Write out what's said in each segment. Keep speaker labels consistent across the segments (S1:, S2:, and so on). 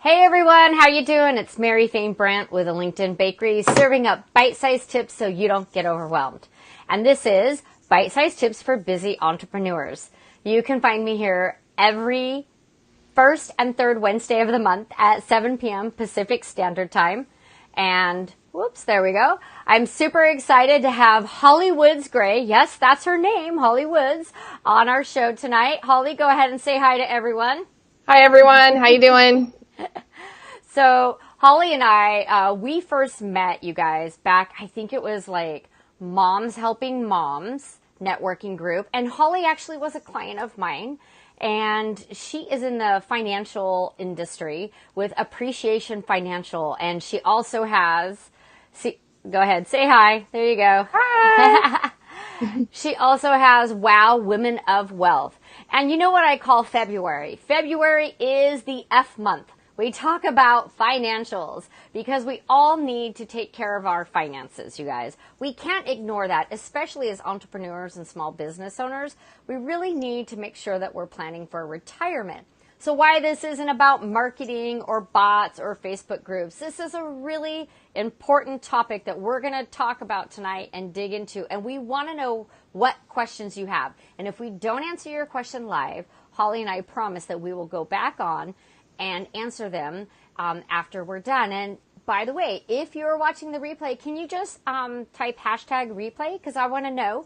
S1: Hey everyone, how you doing? It's Mary Fane Brandt with a LinkedIn Bakery, serving up bite-sized tips so you don't get overwhelmed. And this is Bite-Sized Tips for Busy Entrepreneurs. You can find me here every first and third Wednesday of the month at 7 p.m. Pacific Standard Time. And whoops, there we go. I'm super excited to have Hawley Woods Gray, yes, that's her name, Hawley Woods, on our show tonight. Hawley, go ahead and say hi to everyone.
S2: Hi everyone, how you doing?
S1: So Hawley and I, we first met, you guys, back, I think it was like Moms Helping Moms networking group. And Hawley actually was a client of mine. And she is in the financial industry with Appreciation Financial. And she also has, go ahead, say hi. There you go.
S2: Hi.
S1: She also has Wow Women of Wealth. And you know what I call February? February is the F month. We talk about financials because we all need to take care of our finances, you guys. We can't ignore that, especially as entrepreneurs and small business owners. We really need to make sure that we're planning for retirement. So why this isn't about marketing or bots or Facebook groups, this is a really important topic that we're going to talk about tonight and dig into. And we want to know what questions you have. And if we don't answer your question live, Hawley and I promise that we will go back on and answer them after we're done. And by the way, if you're watching the replay, can you just type hashtag replay? Because I want to know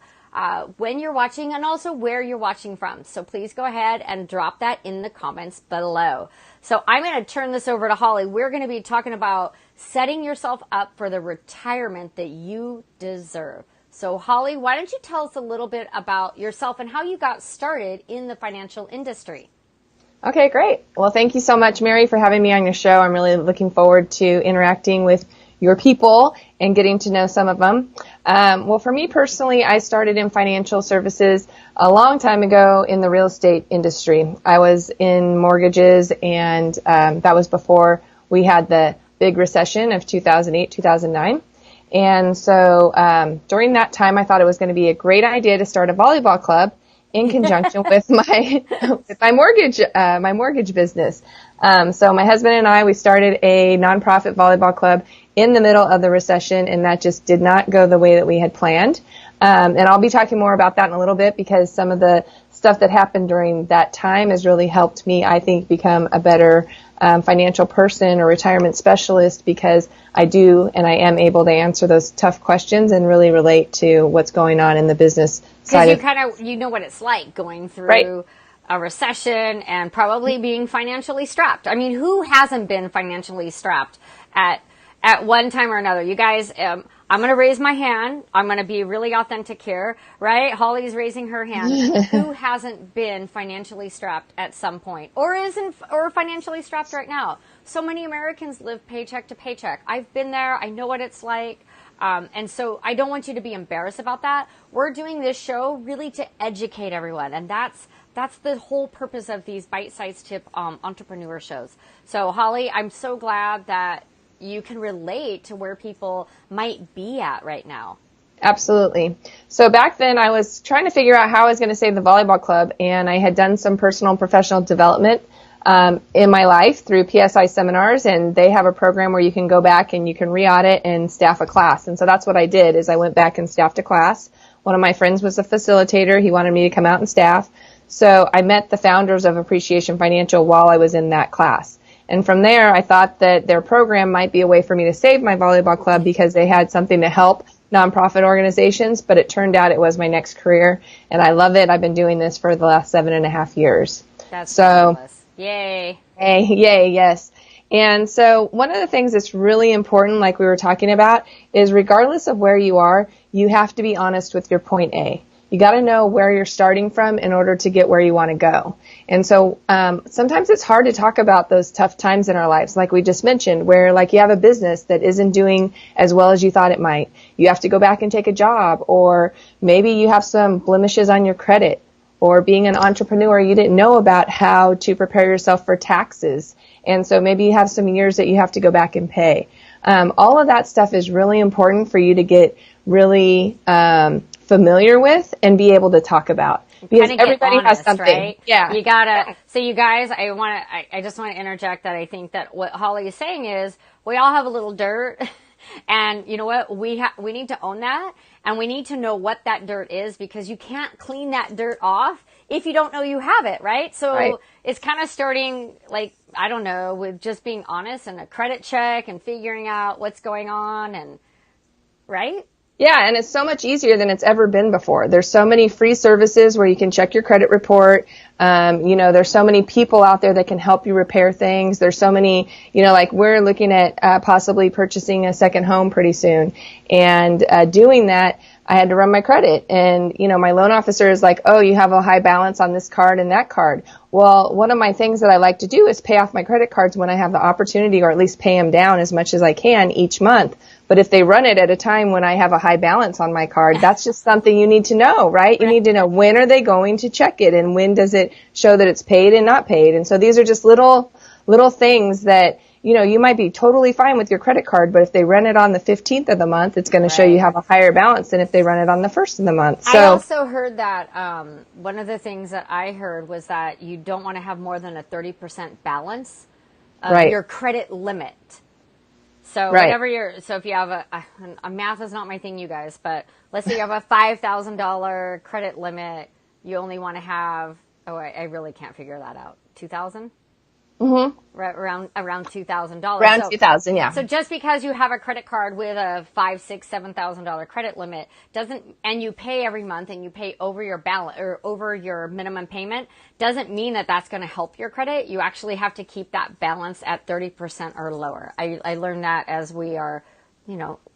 S1: when you're watching and also where you're watching from. So please go ahead and drop that in the comments below. So I'm going to turn this over to Hawley. We're going to be talking about setting yourself up for the retirement that you deserve. So Hawley, why don't you tell us a little bit about yourself and how you got started in the financial industry?
S2: Okay, great. Well, thank you so much, Mary, for having me on your show. I'm really looking forward to interacting with your people and getting to know some of them. Well, for me personally, I started in financial services a long time ago in the real estate industry. I was in mortgages, and that was before we had the big recession of 2008, 2009. And so during that time, I thought it was going to be a great idea to start a volleyball club in conjunction with my mortgage business. So my husband and I, we started a nonprofit volleyball club in the middle of the recession, and that just did not go the way that we had planned. And I'll be talking more about that in a little bit because some of the stuff that happened during that time has really helped me, I think, become a better financial person or retirement specialist, because I do and I am able to answer those tough questions and really relate to what's going on in the business side.
S1: Because you know what it's like going through a recession and probably being financially strapped. I mean, who hasn't been financially strapped at one time or another? You guys, I'm going to raise my hand. I'm going to be really authentic here, right? Hawley's raising her hand. Who hasn't been financially strapped at some point or financially strapped right now? So many Americans live paycheck to paycheck. I've been there. I know what it's like. And so I don't want you to be embarrassed about that. We're doing this show really to educate everyone. And that's the whole purpose of these bite-sized tip entrepreneur shows. So Hawley, I'm so glad that you can relate to where people might be at right now.
S2: Absolutely. So back then I was trying to figure out how I was going to save the volleyball club, and I had done some personal and professional development in my life through PSI seminars, and they have a program where you can go back and you can re-audit and staff a class. And so that's what I did, is I went back and staffed a class. One of my friends was a facilitator. He wanted me to come out and staff. So I met the founders of Appreciation Financial while I was in that class. And from there, I thought that their program might be a way for me to save my volleyball club because they had something to help nonprofit organizations, but it turned out it was my next career, and I love it. I've been doing this for the last 7.5 years.
S1: That's fabulous. Yay.
S2: Yay, yes. And so one of the things that's really important, like we were talking about, is regardless of where you are, you have to be honest with your point A. You got to know where you're starting from in order to get where you want to go. And so sometimes it's hard to talk about those tough times in our lives, like we just mentioned, where like you have a business that isn't doing as well as you thought it might. You have to go back and take a job, or maybe you have some blemishes on your credit, or being an entrepreneur, you didn't know about how to prepare yourself for taxes. And so maybe you have some years that you have to go back and pay. All of that stuff is really important for you to get really familiar with and be able to talk about. because everybody has something.
S1: Right?
S2: Yeah.
S1: You gotta, so you guys, I just want to interject that I think that what Hawley is saying is we all have a little dirt. And you know what? We need to own that, and we need to know what that dirt is, because you can't clean that dirt off if you don't know you have it, right? So it's kind of starting, like, I don't know, with just being honest and a credit check and figuring out what's going on, and right?
S2: Yeah, and it's so much easier than it's ever been before. There's so many free services where you can check your credit report. There's so many people out there that can help you repair things. There's so many, like we're looking at possibly purchasing a second home pretty soon. And doing that, I had to run my credit. And, my loan officer is like, oh, you have a high balance on this card and that card. Well, one of my things that I like to do is pay off my credit cards when I have the opportunity, or at least pay them down as much as I can each month. But if they run it at a time when I have a high balance on my card, that's just something you need to know, right? You need to know, when are they going to check it, and when does it show that it's paid and not paid. And so these are just little things that, you might be totally fine with your credit card, but if they run it on the 15th of the month, it's going to show you have a higher balance than if they run it on the 1st of the month. So
S1: I also heard that one of the things that I heard was that you don't want to have more than a 30% balance of your credit limit. So if you have a math is not my thing, you guys, but let's say you have a $5,000 credit limit, you only want to have, I really can't figure that out, 2,000? Mm-hmm. Right, around $2,000.
S2: Around 2,000, yeah.
S1: So just because you have a credit card with a $5,000, $6,000, $7,000 credit limit and you pay every month and you pay over your balance or over your minimum payment, doesn't mean that that's going to help your credit. You actually have to keep that balance at 30% or lower. I learned that as we are,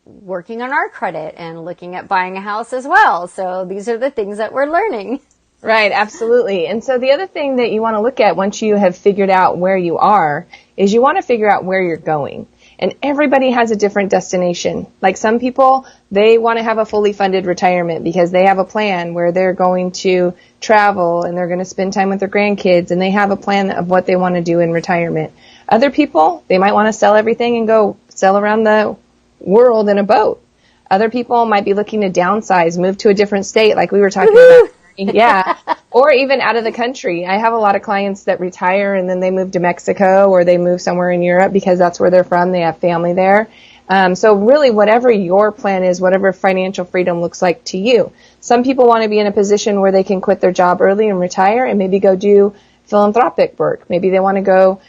S1: working on our credit and looking at buying a house as well. So these are the things that we're learning.
S2: Right, absolutely. And so the other thing that you want to look at once you have figured out where you are is you want to figure out where you're going. And everybody has a different destination. Like some people, they want to have a fully funded retirement because they have a plan where they're going to travel and they're going to spend time with their grandkids, and they have a plan of what they want to do in retirement. Other people, they might want to sell everything and go sail around the world in a boat. Other people might be looking to downsize, move to a different state like we were talking about. Yeah. Or even out of the country. I have a lot of clients that retire and then they move to Mexico or they move somewhere in Europe because that's where they're from. They have family there. So really whatever your plan is, whatever financial freedom looks like to you. Some people want to be in a position where they can quit their job early and retire and maybe go do philanthropic work. Maybe they want to go,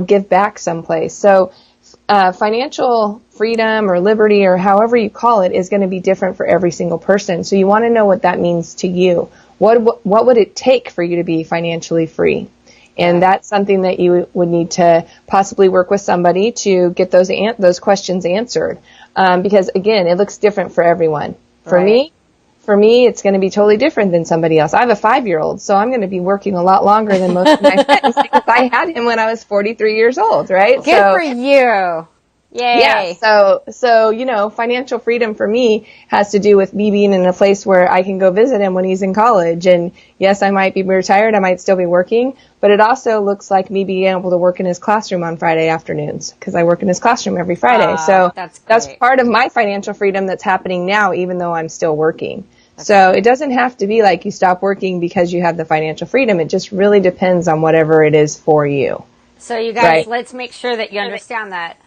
S2: give back someplace. So financial freedom or liberty or however you call it is going to be different for every single person. So you want to know what that means to you. What would it take for you to be financially free? And that's something that you would need to possibly work with somebody to get those questions answered. Because again, it looks different for everyone. For me, it's going to be totally different than somebody else. I have a 5-year-old, so I'm going to be working a lot longer than most of my friends because I had him when I was 43 years old, right?
S1: Good for you. Yay.
S2: Yeah, so, financial freedom for me has to do with me being in a place where I can go visit him when he's in college. And yes, I might be retired, I might still be working, but it also looks like me being able to work in his classroom on Friday afternoons because I work in his classroom every Friday. So that's part of my financial freedom that's happening now, even though I'm still working. So it doesn't have to be like you stop working because you have the financial freedom. It just really depends on whatever it is for you.
S1: So you guys, let's make sure that you understand that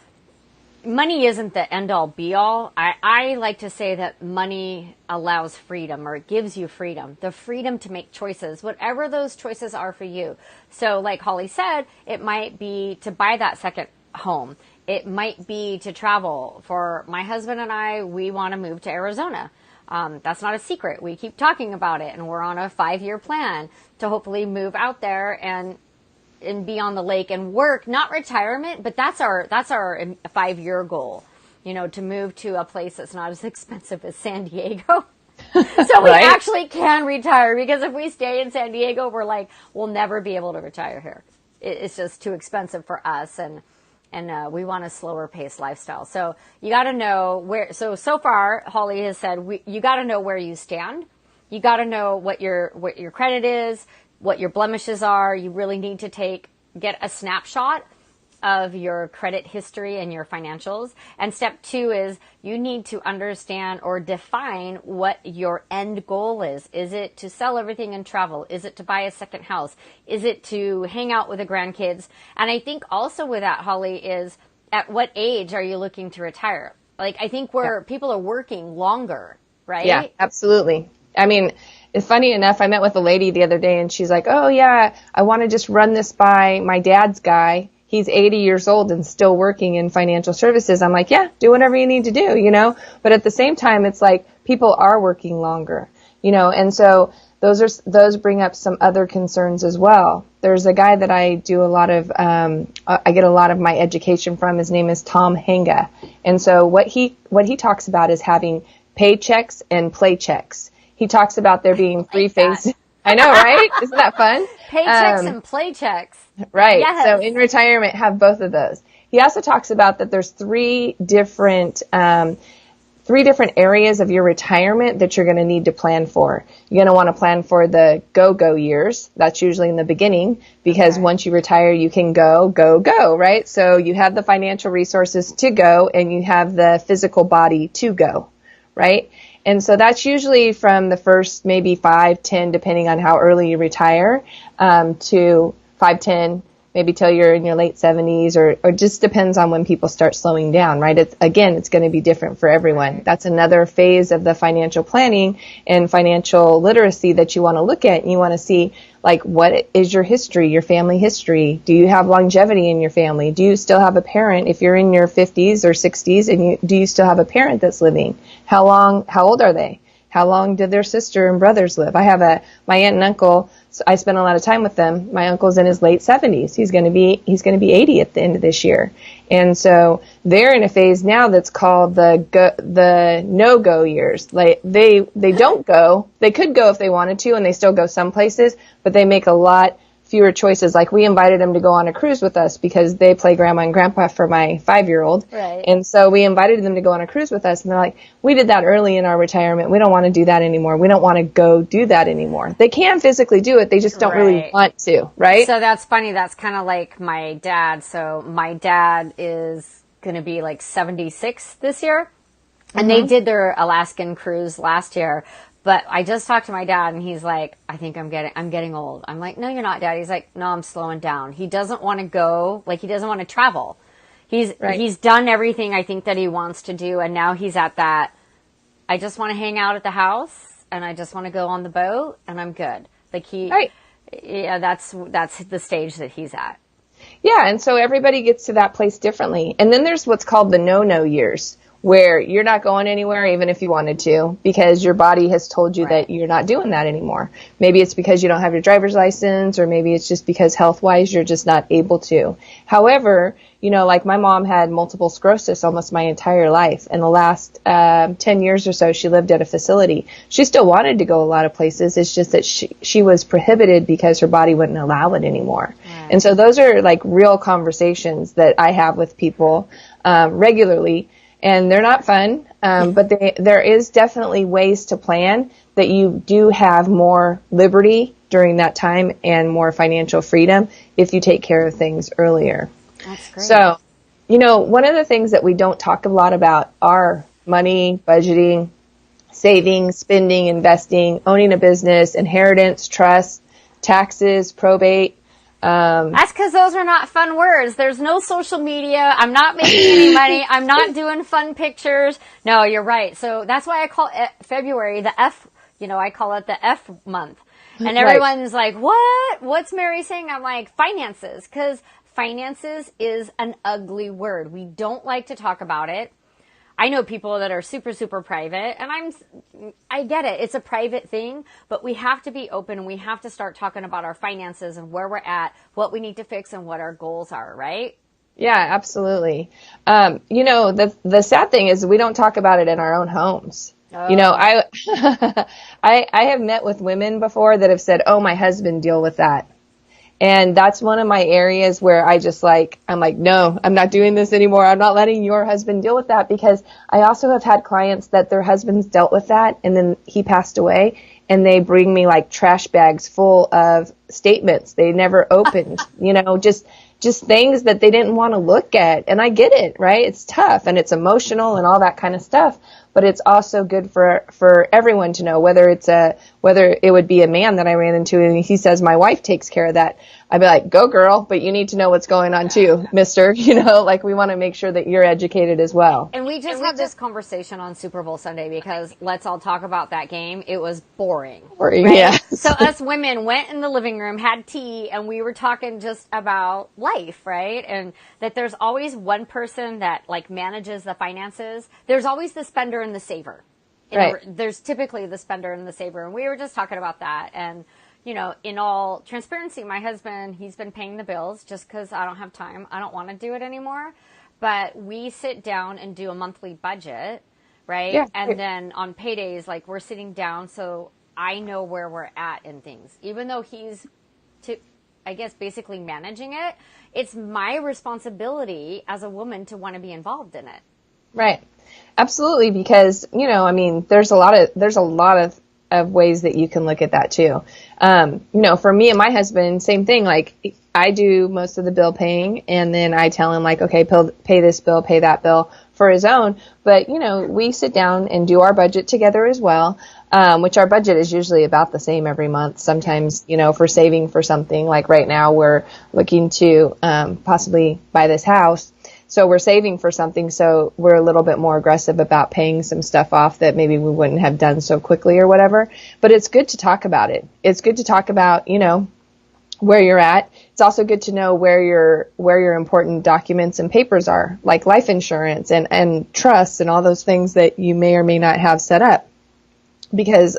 S1: money isn't the end-all, be-all. I like to say that money allows freedom, or it gives you freedom. The freedom to make choices, whatever those choices are for you. So like Hawley said, it might be to buy that second home. It might be to travel. For my husband and I, we want to move to Arizona. That's not a secret. We keep talking about it, and we're on a 5-year plan to hopefully move out there and be on the lake and work, not retirement, but that's our 5-year goal, to move to a place that's not as expensive as San Diego. So we actually can retire, because if we stay in San Diego, we'll never be able to retire here. It's just too expensive for us. And we want a slower paced lifestyle. So you got to know where, so far Hawley has said, you got to know where you stand. You got to know what your credit is, what your blemishes are. You really need to get a snapshot of your credit history and your financials. And step 2 is you need to understand or define what your end goal is. Is it to sell everything and travel? Is it to buy a second house? Is it to hang out with the grandkids? And I think also with that, Holly, is at what age are you looking to retire? Like, I think where people are working longer, right?
S2: Yeah, absolutely. I mean, it's funny enough, I met with a lady the other day and she's like, oh yeah, I want to just run this by my dad's guy. He's 80 years old and still working in financial services. I'm like, yeah, do whatever you need to do, you know? But at the same time, it's like people are working longer, you know? And so those bring up some other concerns as well. There's a guy that I do a lot of, I get a lot of my education from. His name is Tom Hanga. And so what he talks about is having paychecks and playchecks. He talks about there being three phases. I know, right? Isn't that fun?
S1: Paychecks and playchecks.
S2: Right.
S1: Yes.
S2: So in retirement, have both of those. He also talks about that there's three different areas of your retirement that you're going to need to plan for. You're going to want to plan for the go-go years. That's usually in the beginning because once you retire, you can go, right? So you have the financial resources to go and you have the physical body to go, right? And so that's usually from the first maybe 5, 10, depending on how early you retire, to 5, 10, maybe till you're in your late 70s, or just depends on when people start slowing down, right? It's going to be different for everyone. That's another phase of the financial planning and financial literacy that you want to look at. And you want to see, like, what is your history, your family history? Do you have longevity in your family? Do you still have a parent if you're in your 50s or 60s, and do you still have a parent that's living? How old are they? How long did their sister and brothers live? I have my aunt and uncle. So I spent a lot of time with them. My uncle's in his late 70s. He's going to be 80 at the end of this year. And so they're in a phase now that's called the no-go years. Like they don't go. They could go if they wanted to, and they still go some places, but they make a lot fewer choices. Like we invited them to go on a cruise with us because they play grandma and grandpa for my 5-year-old.
S1: Right.
S2: And so we invited them to go on a cruise with us, and they're like, we did that early in our retirement. We don't want to do that anymore. We don't want to go do that anymore. They can physically do it. They just don't really want to, right?
S1: So that's funny. That's kind of like my dad. So my dad is going to be like 76 this year, and they did their Alaskan cruise last year. But I just talked to my dad, and he's like, I think I'm getting old. I'm like, no, you're not, Dad. He's like, no, I'm slowing down. He doesn't want to go, like, he doesn't want to travel. He's done everything I think that he wants to do, and now he's at that, I just want to hang out at the house, and I just want to go on the boat, and I'm good. Like that's the stage that he's at.
S2: Yeah, and so everybody gets to that place differently. And then there's what's called the NoNo years, where you're not going anywhere even if you wanted to because your body has told you that you're not doing that anymore. Maybe it's because you don't have your driver's license, or maybe it's just because health-wise you're just not able to. However, you know, like my mom had multiple sclerosis almost my entire life. In the last 10 years or so, she lived at a facility. She still wanted to go a lot of places. It's just that she was prohibited because her body wouldn't allow it anymore. Right. And so those are like real conversations that I have with people regularly. And they're not fun, but there is definitely ways to plan that you do have more liberty during that time and more financial freedom if you take care of things earlier.
S1: That's great.
S2: So, you know, one of the things that we don't talk a lot about are money, budgeting, saving, spending, investing, owning a business, inheritance, trust, taxes, probate.
S1: That's because those are not fun words. There's no social media. I'm not making any money. I'm not doing fun pictures. No, you're right. So that's why I call February the F, I call it the F month. And everyone's like, what? What's Mary saying? I'm like, finances. Because finances is an ugly word. We don't like to talk about it. I know people that are super, super private, and I get it. It's a private thing, but we have to be open, and we have to start talking about our finances and where we're at, what we need to fix, and what our goals are, right?
S2: Yeah, absolutely. The sad thing is we don't talk about it in our own homes. Oh. I have met with women before that have said, oh, my husband deal with that. And that's one of my areas where I'm like, no, I'm not doing this anymore. I'm not letting your husband deal with that, because I also have had clients that their husbands dealt with that and then he passed away, and they bring me like trash bags full of statements they never opened, just just things that they didn't want to look at. And I get it, right? It's tough and it's emotional and all that kind of stuff. But it's also good for everyone to know, whether it would be a man that I ran into and he says, my wife takes care of that. I'd be like, go girl, but you need to know what's going on too, mister. Like we want to make sure that you're educated as well.
S1: And we just had this conversation on Super Bowl Sunday because let's all talk about that game. It was boring. Right?
S2: Yeah.
S1: So us women went in the living room, had tea, and we were talking just about life, right? And that there's always one person that like manages the finances. There's always the spender and the saver.
S2: Right.
S1: There's typically the spender and the saver. And we were just talking about that. And in all transparency, my husband, he's been paying the bills just because I don't have time. I don't want to do it anymore. But we sit down and do a monthly budget, right?
S2: Yeah.
S1: And then on paydays, like we're sitting down so I know where we're at in things. Even though he's, I guess, basically managing it, it's my responsibility as a woman to want to be involved in it.
S2: Right. Absolutely. Because, there's a lot of ways that you can look at that too. For me and my husband, same thing. Like I do most of the bill paying and then I tell him like, okay, pay this bill, pay that bill for his own. But, we sit down and do our budget together as well. Which our budget is usually about the same every month. Sometimes, if we're saving for something, like right now we're looking to, possibly buy this house. So we're saving for something, so we're a little bit more aggressive about paying some stuff off that maybe we wouldn't have done so quickly or whatever. But it's good to talk about it. It's good to talk about, where you're at. It's also good to know where your important documents and papers are, like life insurance and trusts and all those things that you may or may not have set up. Because,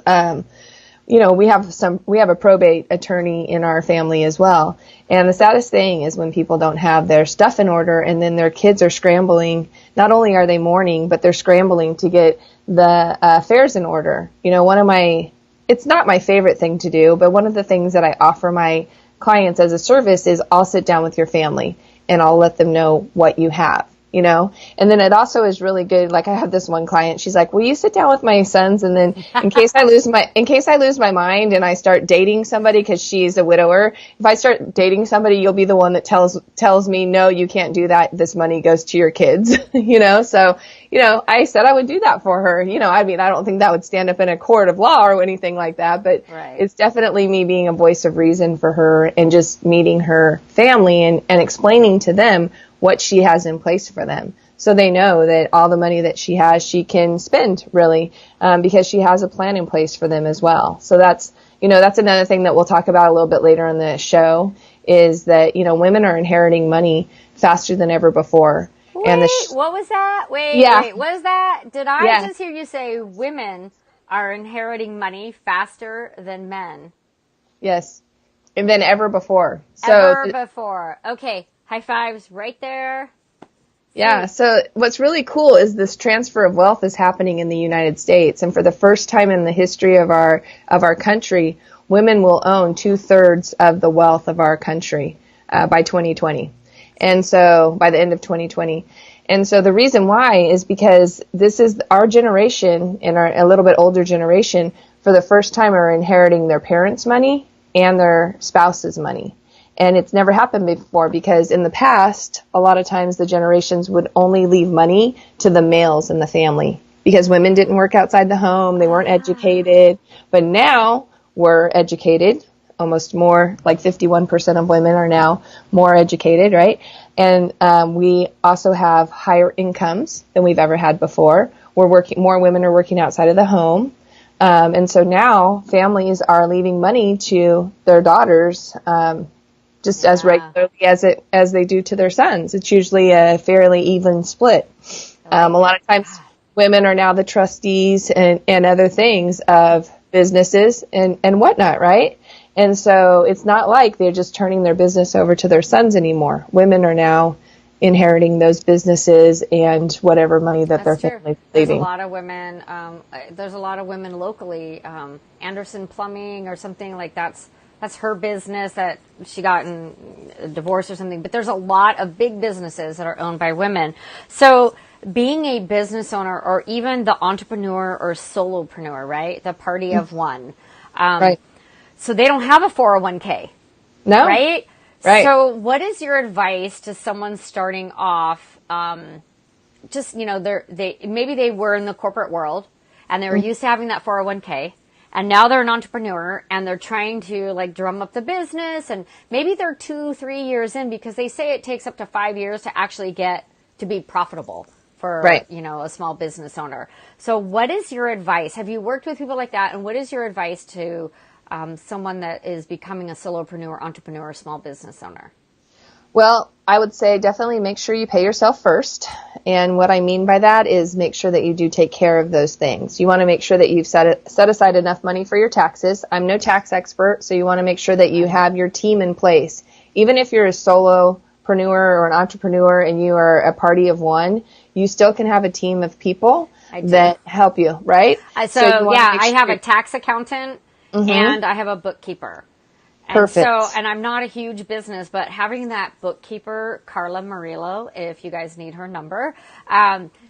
S2: we have a probate attorney in our family as well. And the saddest thing is when people don't have their stuff in order and then their kids are scrambling. Not only are they mourning, but they're scrambling to get the affairs in order. It's not my favorite thing to do, but one of the things that I offer my clients as a service is I'll sit down with your family and I'll let them know what you have. And then it also is really good. Like I have this one client, she's like, will you sit down with my sons? And then in case I lose my mind and I start dating somebody, cause she's a widower. If I start dating somebody, you'll be the one that tells me, no, you can't do that. This money goes to your kids, So, I said I would do that for her. I don't think that would stand up in a court of law or anything like that, but
S1: right.
S2: It's definitely me being a voice of reason for her and just meeting her family and explaining to them what she has in place for them. So they know that all the money that she has, she can spend really, because she has a plan in place for them as well. So that's another thing that we'll talk about a little bit later in the show is that, women are inheriting money faster than ever before.
S1: Wait, what was that? Wait, what is that? Did I just hear you say women are inheriting money faster than men?
S2: Yes. And than ever before.
S1: Before. Okay. High fives right there.
S2: Yeah. So what's really cool is this transfer of wealth is happening in the United States. And for the first time in the history of our country, women will own 2/3 of the wealth of our country, by 2020. And so by the end of 2020. And so the reason why is because this is our generation and a little bit older generation for the first time are inheriting their parents' money and their spouse's money. And it's never happened before because in the past, a lot of times the generations would only leave money to the males in the family because women didn't work outside the home. They weren't educated. But now we're educated, almost more like 51% of women are now more educated, right? And we also have higher incomes than we've ever had before. More women are working outside of the home. And so now families are leaving money to their daughters, just as regularly as they do to their sons. It's usually a fairly even split. A lot of times women are now the trustees and other things of businesses and whatnot, right? And so it's not like they're just turning their business over to their sons anymore. Women are now inheriting those businesses and whatever money that their family's leaving.
S1: There's a lot of women locally, Anderson Plumbing or something like that's her business that she got in a divorce or something. But there's a lot of big businesses that are owned by women. So being a business owner or even the entrepreneur or solopreneur, right? The party of one.
S2: Right.
S1: So they don't have a 401k.
S2: No.
S1: Right?
S2: Right.
S1: So what is your advice to someone starting off, just, maybe they were in the corporate world and they were used to having that 401k, and now they're an entrepreneur and they're trying to like drum up the business, and maybe they're 2-3 years in, because they say it takes up to 5 years to actually get to be profitable for, a small business owner. So what is your advice? Have you worked with people like that? And what is your advice to someone that is becoming a solopreneur, entrepreneur, small business owner?
S2: Well, I would say definitely make sure you pay yourself first. And what I mean by that is make sure that you do take care of those things. You want to make sure that you've set aside enough money for your taxes. I'm no tax expert, so you want to make sure that you have your team in place. Even if you're a solopreneur or an entrepreneur and you are a party of one, you still can have a team of people that help you, right?
S1: So I have a tax accountant and I have a bookkeeper.
S2: Perfect.
S1: And I'm not a huge business, but having that bookkeeper, Carla Murillo, if you guys need her number,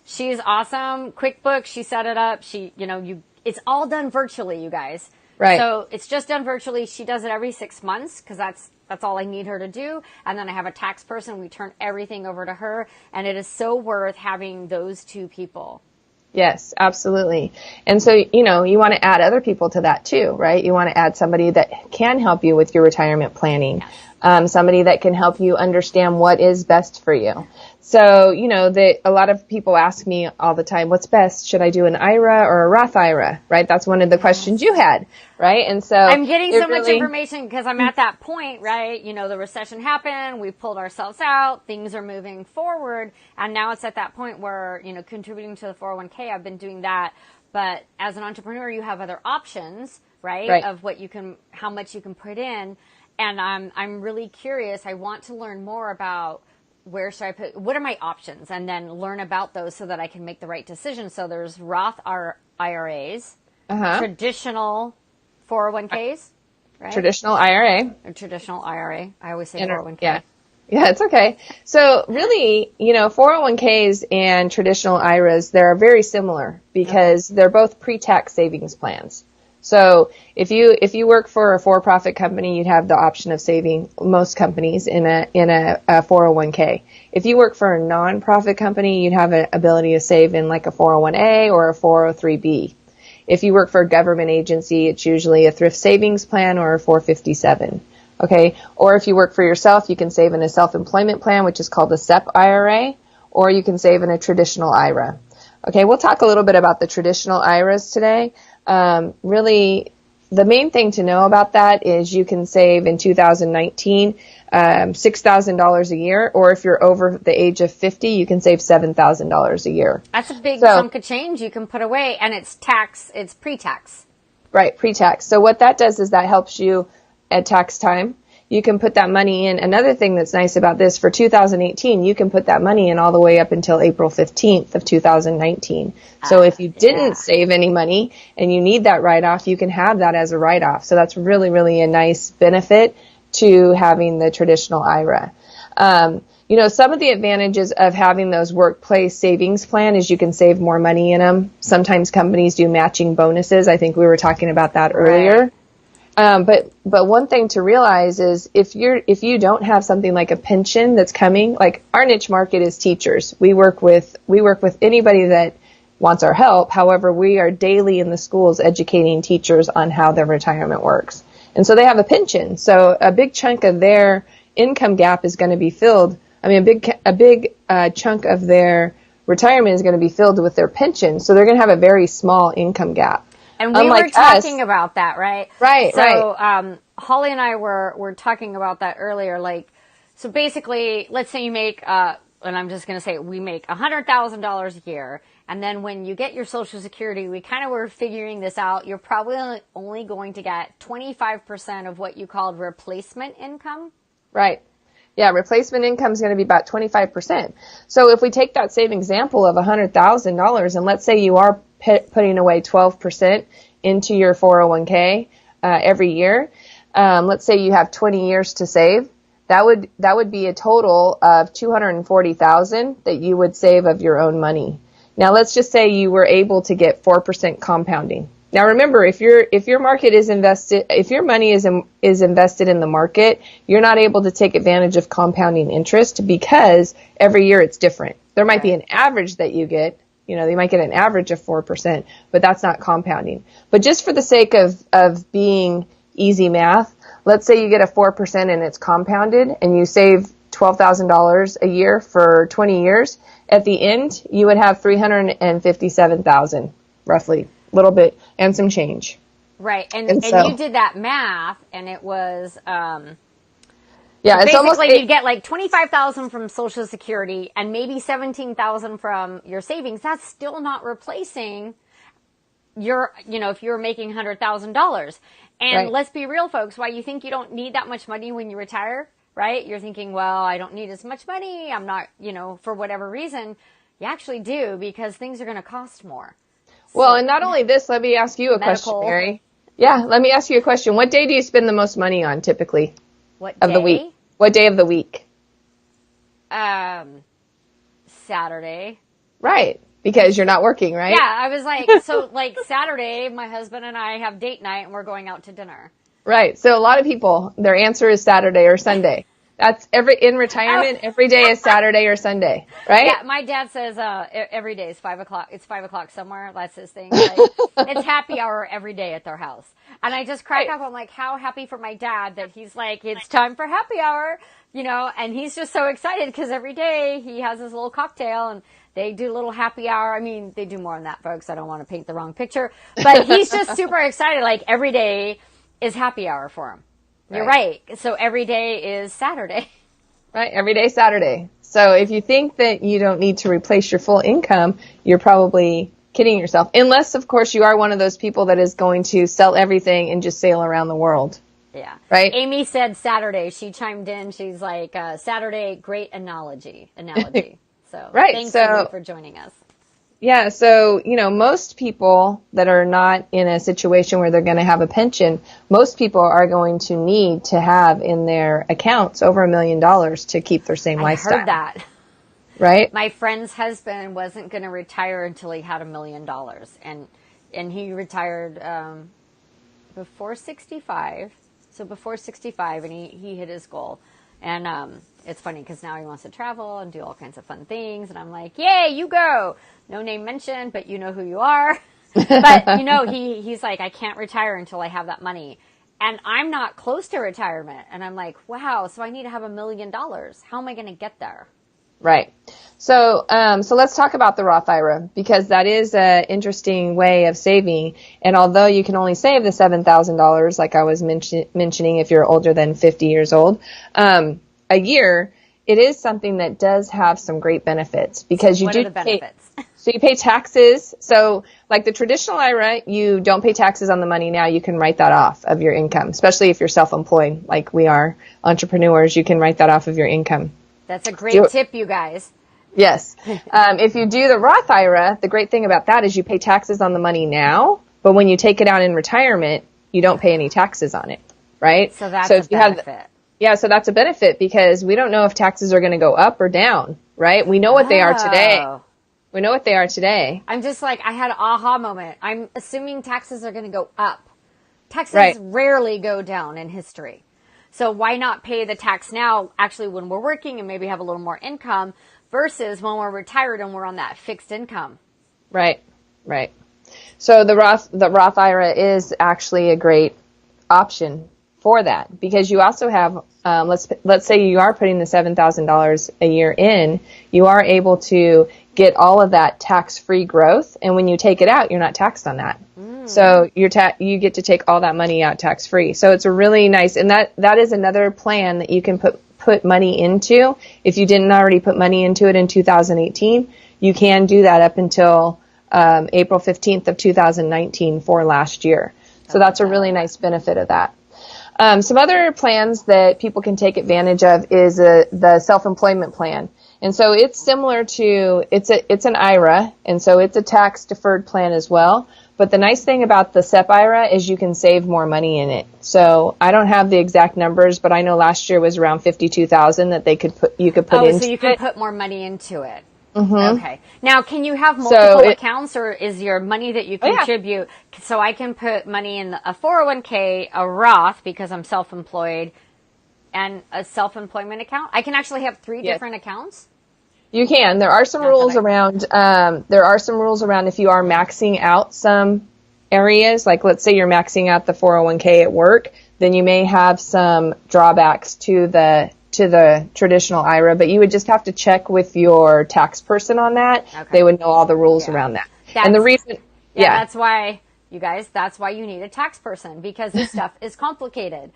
S1: she's awesome. QuickBooks, she set it up. It's all done virtually, you guys.
S2: Right.
S1: So it's just done virtually. She does it every 6 months, because that's all I need her to do. And then I have a tax person. We turn everything over to her, and it is so worth having those two people.
S2: Yes, absolutely. And so, you want to add other people to that too, right? You want to add somebody that can help you with your retirement planning, somebody that can help you understand what is best for you. So, a lot of people ask me all the time, what's best? Should I do an IRA or a Roth IRA, right? That's one of the questions you had, right? And so
S1: I'm getting so much information because I'm at that point, right? The recession happened. We pulled ourselves out. Things are moving forward. And now it's at that point where, contributing to the 401k, I've been doing that. But as an entrepreneur, you have other options, right? Of how much you can put in. And I'm really curious. I want to learn more about where should I put, what are my options, and then learn about those so that I can make the right decision. So there's Roth IRAs, traditional 401ks, right?
S2: Traditional IRA.
S1: Or traditional IRA. I always say 401k.
S2: Yeah, it's okay. So really, 401ks and traditional IRAs, they're very similar because they're both pre-tax savings plans. So if you work for a for-profit company, you'd have the option of saving, most companies, in a 401k. If you work for a non-profit company, you'd have an ability to save in like a 401a or a 403b. If you work for a government agency, it's usually a thrift savings plan or a 457. Okay. Or if you work for yourself, you can save in a self-employment plan, which is called a SEP IRA, or you can save in a traditional IRA. Okay. We'll talk a little bit about the traditional IRAs today. Really, the main thing to know about that is you can save in 2019 $6,000 a year, or if you're over the age of 50, you can save $7,000 a year.
S1: That's a big chunk of change you can put away, and it's pre-tax.
S2: Right, pre-tax. So what that does is that helps you at tax time. You can put that money in. Another thing that's nice about this, for 2018, you can put that money in all the way up until April 15th of 2019. So if you didn't save any money and you need that write-off, you can have that as a write-off. So that's really, really a nice benefit to having the traditional IRA. Some of the advantages of having those workplace savings plan is you can save more money in them. Sometimes companies do matching bonuses. I think we were talking about that earlier. But one thing to realize is if you don't have something like a pension that's coming, like our niche market is teachers. We work with anybody that wants our help. However, we are daily in the schools educating teachers on how their retirement works. And so they have a pension. So a big chunk of their income gap is going to be filled. I mean, a big chunk of their retirement is going to be filled with their pension. So they're going to have a very small income gap.
S1: And we were talking about that, right?
S2: Right,
S1: so, Hawley and I were talking about that earlier. So basically, let's say you make, and I'm just going to say we make $100,000 a year. And then when you get your Social Security, we kind of were figuring this out. You're probably only going to get 25% of what you called replacement income.
S2: Right. Yeah, replacement income is going to be about 25%. So if we take that same example of $100,000, and let's say you are putting away 12% into your 401k every year, let's say you have 20 years to save, that would be a total of $240,000 that you would save of your own money. Now let's just say you were able to get 4% compounding. Now remember, if your market is invested, if your money is invested in the market, you're not able to take advantage of compounding interest because every year it's different. There might be an average that you get, you might get an average of 4%, but that's not compounding. But just for the sake of being easy math, let's say you get a 4% and it's compounded and you save $12,000 a year for 20 years. At the end, you would have $357,000 roughly. Little bit and some change.
S1: Right. And you did that math and it was,
S2: yeah, it's almost
S1: basically you'd get like 25,000 from Social Security and maybe 17,000 from your savings. That's still not replacing your, if you're making $100,000. And let's be real, folks, why you think you don't need that much money when you retire, right? You're thinking, well, I don't need as much money. I'm not, for whatever reason. You actually do, because things are going to cost more.
S2: Well, and not only this, let me ask you a question, Mary. Yeah, let me ask you a question. What day do you spend the most money on typically?
S1: What day?
S2: Of the week? What day of the week?
S1: Saturday.
S2: Right, because you're not working, right?
S1: Yeah, I was like, so like Saturday, my husband and I have date night and we're going out to dinner.
S2: Right, so a lot of people, their answer is Saturday or Sunday. That's in retirement, every day is Saturday or Sunday, right?
S1: Yeah, my dad says every day is 5 o'clock. It's 5 o'clock somewhere. That's his thing. Like, it's happy hour every day at their house. And I just crack up. I'm like, how happy for my dad that he's like, it's time for happy hour, and he's just so excited because every day he has his little cocktail and they do a little happy hour. I mean, they do more than that, folks. I don't want to paint the wrong picture. But he's just super excited. Like, every day is happy hour for him. You're right. So every day is Saturday.
S2: Right. Every day Saturday. So if you think that you don't need to replace your full income, you're probably kidding yourself. Unless, of course, you are one of those people that is going to sell everything and just sail around the world.
S1: Yeah.
S2: Right.
S1: Amy said Saturday. She chimed in. She's like, Saturday, great analogy. So thanks, Amy, for joining us.
S2: Yeah, so, most people that are not in a situation where they're going to have a pension, most people are going to need to have in their accounts over $1 million to keep their same lifestyle.
S1: I heard that.
S2: Right?
S1: My friend's husband wasn't going to retire until he had $1 million. And he retired before 65. So before 65, and he hit his goal. And it's funny because now he wants to travel and do all kinds of fun things. And I'm like, yay, you go. No name mentioned, but you know who you are. But, he's like, I can't retire until I have that money. And I'm not close to retirement. And I'm like, wow, so I need to have $1 million. How am I going to get there?
S2: Right. So let's talk about the Roth IRA, because that is an interesting way of saving. And although you can only save the $7,000, like I was mentioning, if you're older than 50 years old, a year, it is something that does have some great benefits, because
S1: what are the benefits?
S2: So you pay taxes. So like the traditional IRA, you don't pay taxes on the money now. You can write that off of your income, especially if you're self-employed, like we are entrepreneurs. You can write that off of your income.
S1: That's a great tip, you guys.
S2: Yes. If you do the Roth IRA, the great thing about that is you pay taxes on the money now, but when you take it out in retirement, you don't pay any taxes on it, right?
S1: So that's a benefit.
S2: So that's a benefit, because we don't know if taxes are going to go up or down, right? We know what they are today. We know what they are today.
S1: I'm just like, I had an aha moment. I'm assuming taxes are going to go up. Taxes rarely go down in history. So why not pay the tax now, actually, when we're working and maybe have a little more income, versus when we're retired and we're on that fixed income?
S2: Right. So the Roth IRA is actually a great option for that, because you also have, let's say you are putting the $7,000 a year in, you are able to get all of that tax-free growth, and when you take it out, you're not taxed on that. So you get to take all that money out tax-free. So it's a really nice, and that is another plan that you can put money into. If you didn't already put money into it in 2018, you can do that up until April 15th of 2019 for last year. So that's a really nice benefit of that. Some other plans that people can take advantage of is the self-employment plan. And so it's similar to, it's an IRA, and so it's a tax-deferred plan as well. But the nice thing about the SEP IRA is you can save more money in it. So I don't have the exact numbers, but I know last year was around $52,000 that you could put into it.
S1: So you can put more money into it. Okay. Now, can you have multiple accounts, or is your money that you contribute, so I can put money in a 401k, a Roth, because I'm self-employed, and a self-employment account? I can actually have three different accounts?
S2: You can. There are some rules around, if you are maxing out some areas, like let's say you're maxing out the 401k at work, then you may have some drawbacks to the traditional IRA, but you would just have to check with your tax person on that. Okay. They would know all the rules around that. And the reason,
S1: that's why, you guys, that's why you need a tax person, because this stuff is complicated.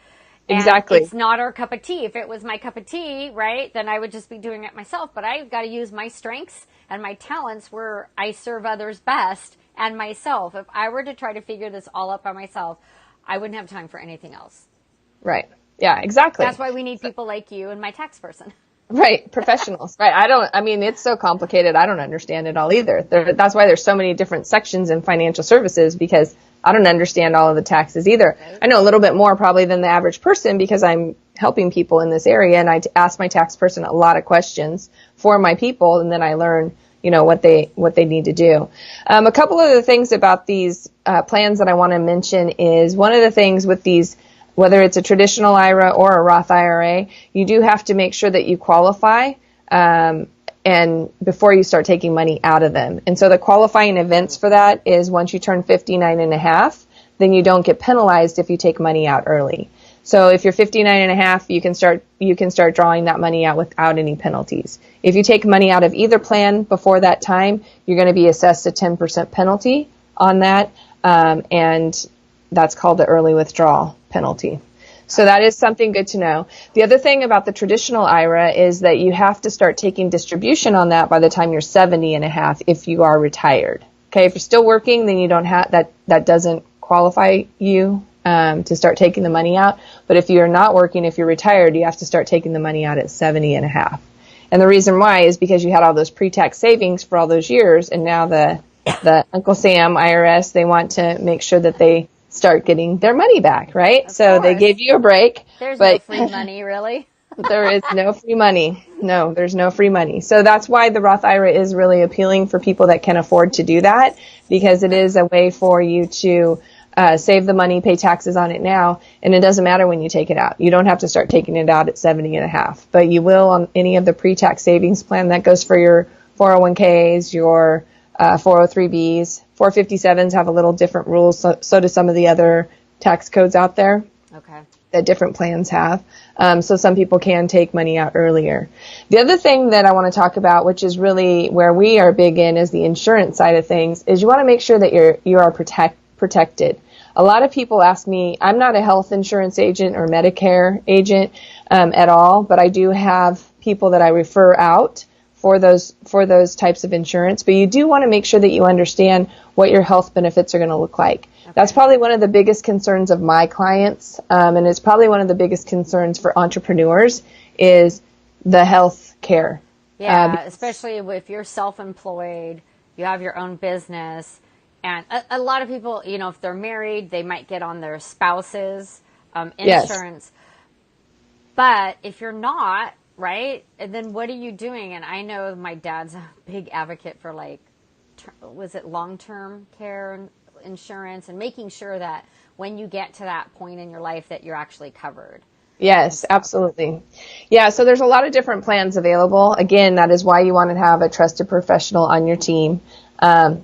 S2: Exactly.
S1: And it's not our cup of tea. If it was my cup of tea, right, then I would just be doing it myself. But I've got to use my strengths and my talents where I serve others best and myself. If I were to try to figure this all out by myself, I wouldn't have time for anything else.
S2: Right. Yeah, exactly.
S1: That's why we need people like you and my tax person.
S2: Right. Professionals. Right. It's so complicated. I don't understand it all either. That's why there's so many different sections in financial services, because I don't understand all of the taxes either. Right. I know a little bit more probably than the average person because I'm helping people in this area, and I ask my tax person a lot of questions for my people, and then I learn, what they need to do. A couple of the things about these plans that I want to mention is, one of the things with these, whether it's a traditional IRA or a Roth IRA, you do have to make sure that you qualify and before you start taking money out of them. And so the qualifying events for that is once you turn 59 and a half, then you don't get penalized if you take money out early. So if you're 59 and a half, you can start drawing that money out without any penalties. If you take money out of either plan before that time, you're going to be assessed a 10% penalty on that, and that's called the early withdrawal penalty. So that is something good to know. The other thing about the traditional IRA is that you have to start taking distribution on that by the time you're 70 and a half if you are retired. Okay, if you're still working, then you don't have that doesn't qualify you to start taking the money out. But if you're not working, if you're retired, you have to start taking the money out at 70 and a half. And the reason why is because you had all those pre-tax savings for all those years, and now the Uncle Sam IRS, they want to make sure that they start getting their money back, right? So they gave you a break.
S1: There's no free money, really.
S2: There is no free money. No, there's no free money. So that's why the Roth IRA is really appealing for people that can afford to do that, because it is a way for you to save the money, pay taxes on it now, and it doesn't matter when you take it out. You don't have to start taking it out at 70 and a half, but you will on any of the pre-tax savings plan. That goes for your 401ks, your 403bs. 457s have a little different rules, so do some of the other tax codes out there.
S1: Okay.
S2: That different plans have. So some people can take money out earlier. The other thing that I want to talk about, which is really where we are big in, is the insurance side of things, is you want to make sure that you are protected. A lot of people ask me, I'm not a health insurance agent or Medicare agent at all, but I do have people that I refer out for those types of insurance. But you do want to make sure that you understand what your health benefits are going to look like. Okay. That's probably one of the biggest concerns of my clients, and it's probably one of the biggest concerns for entrepreneurs is the health care.
S1: Yeah, especially if you're self-employed, you have your own business, and a lot of people, if they're married, they might get on their spouse's insurance. Yes. But if you're not, right, and then what are you doing? And I know my dad's a big advocate for was it long-term care insurance, and making sure that when you get to that point in your life that you're actually covered.
S2: Yes, absolutely. Yeah, so there's a lot of different plans available. Again, that is why you want to have a trusted professional on your team.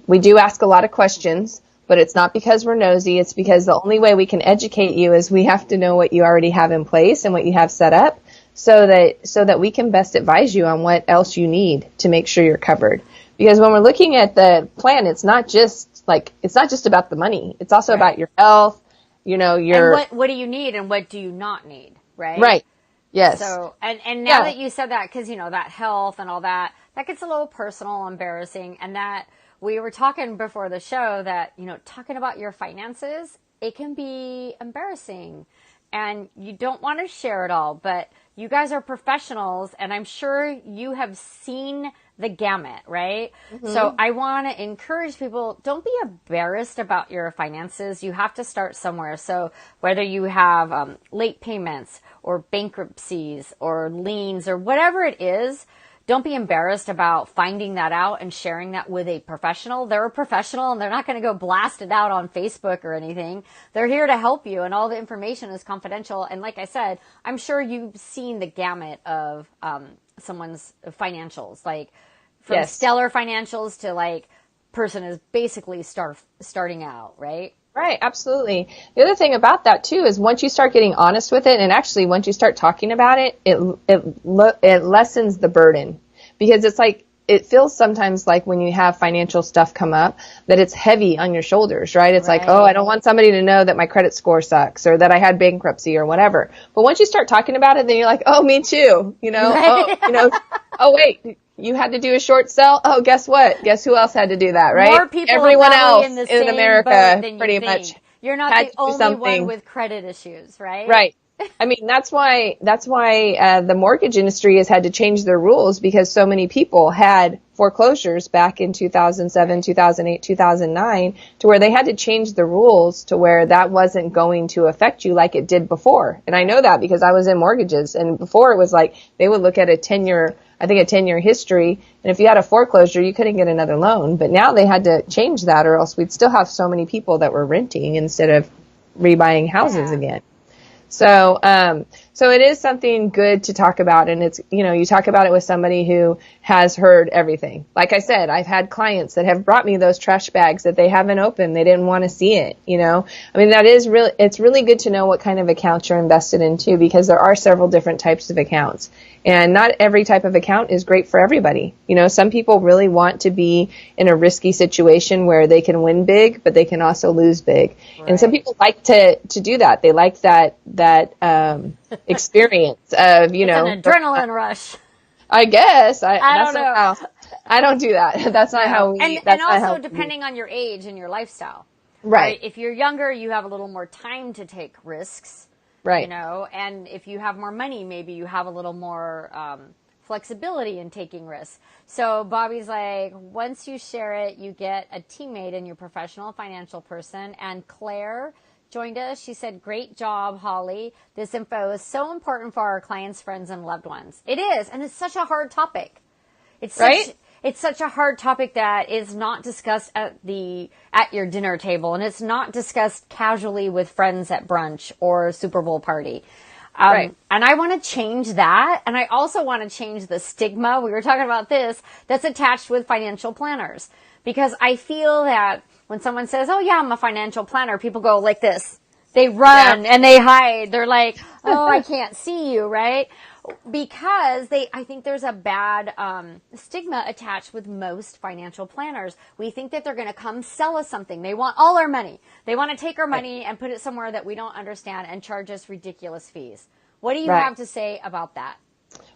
S2: We do ask a lot of questions, but it's not because we're nosy. It's because the only way we can educate you is we have to know what you already have in place and what you have set up, so that we can best advise you on what else you need to make sure you're covered. Because when we're looking at the plan, it's not just about the money. It's also about your health, your
S1: and what do you need and what do you not need, right?
S2: Right. Yes.
S1: So and now that you said that, because that health and all that gets a little personal, embarrassing, and that we were talking before the show that talking about your finances, it can be embarrassing, and you don't want to share it all, but you guys are professionals, and I'm sure you have seen the gamut, right? Mm-hmm. So I want to encourage people, don't be embarrassed about your finances. You have to start somewhere. So whether you have late payments or bankruptcies or liens or whatever it is, don't be embarrassed about finding that out and sharing that with a professional. They're a professional and they're not going to go blast it out on Facebook or anything. They're here to help you, and all the information is confidential. And like I said, I'm sure you've seen the gamut of someone's financials, like from stellar financials to like person is basically starting out, right?
S2: Right, absolutely. The other thing about that too is once you start getting honest with it, and actually once you start talking about it, it lessens the burden, because it's like it feels sometimes like when you have financial stuff come up that it's heavy on your shoulders, right? It's like, oh, I don't want somebody to know that my credit score sucks or that I had bankruptcy or whatever. But once you start talking about it, then you're like, oh, me too,
S1: Right.
S2: Oh wait. You had to do a short sell? Oh, guess what? Guess who else had to do that, right?
S1: More people
S2: Everyone else
S1: in, the same
S2: in America
S1: boat than
S2: pretty
S1: you think.
S2: much.
S1: You're not the only one with credit issues, right?
S2: Right. I mean, that's why the mortgage industry has had to change their rules, because so many people had foreclosures back in 2007, 2008, 2009, to where they had to change the rules to where that wasn't going to affect you like it did before. And I know that because I was in mortgages, and before it was like they would look at a 10-year history, and if you had a foreclosure, you couldn't get another loan. But now they had to change that, or else we'd still have so many people that were renting instead of rebuying houses again. So it is something good to talk about, and it's, you talk about it with somebody who has heard everything. Like I said, I've had clients that have brought me those trash bags that they haven't opened. They didn't want to see it, I mean, it's really good to know what kind of accounts you're invested in too, because there are several different types of accounts. And not every type of account is great for everybody. Some people really want to be in a risky situation where they can win big, but they can also lose big. Right. And some people like to do that. They like that experience of,
S1: it's an adrenaline rush.
S2: I guess.
S1: I don't know.
S2: I don't do that. That's not how we.
S1: And also depending on your age and your lifestyle.
S2: Right.
S1: If you're younger, you have a little more time to take risks.
S2: Right.
S1: And if you have more money, maybe you have a little more flexibility in taking risks. So Bobby's like, once you share it, you get a teammate in your professional financial person. And Claire joined us. She said, great job, Hawley. This info is so important for our clients, friends, and loved ones. It is. And it's such a hard topic. It's such a hard topic that is not discussed at your dinner table, and it's not discussed casually with friends at brunch or Super Bowl party. And I want to change that. And I also want to change the stigma. We were talking about this that's attached with financial planners, because I feel that when someone says, oh yeah, I'm a financial planner, people go like this. They run and they hide. They're like, oh, I can't see you, right? Because I think there's a bad stigma attached with most financial planners. We think that they're going to come sell us something. They want all our money. They want to take our money and put it somewhere that we don't understand and charge us ridiculous fees. What do you have to say about that?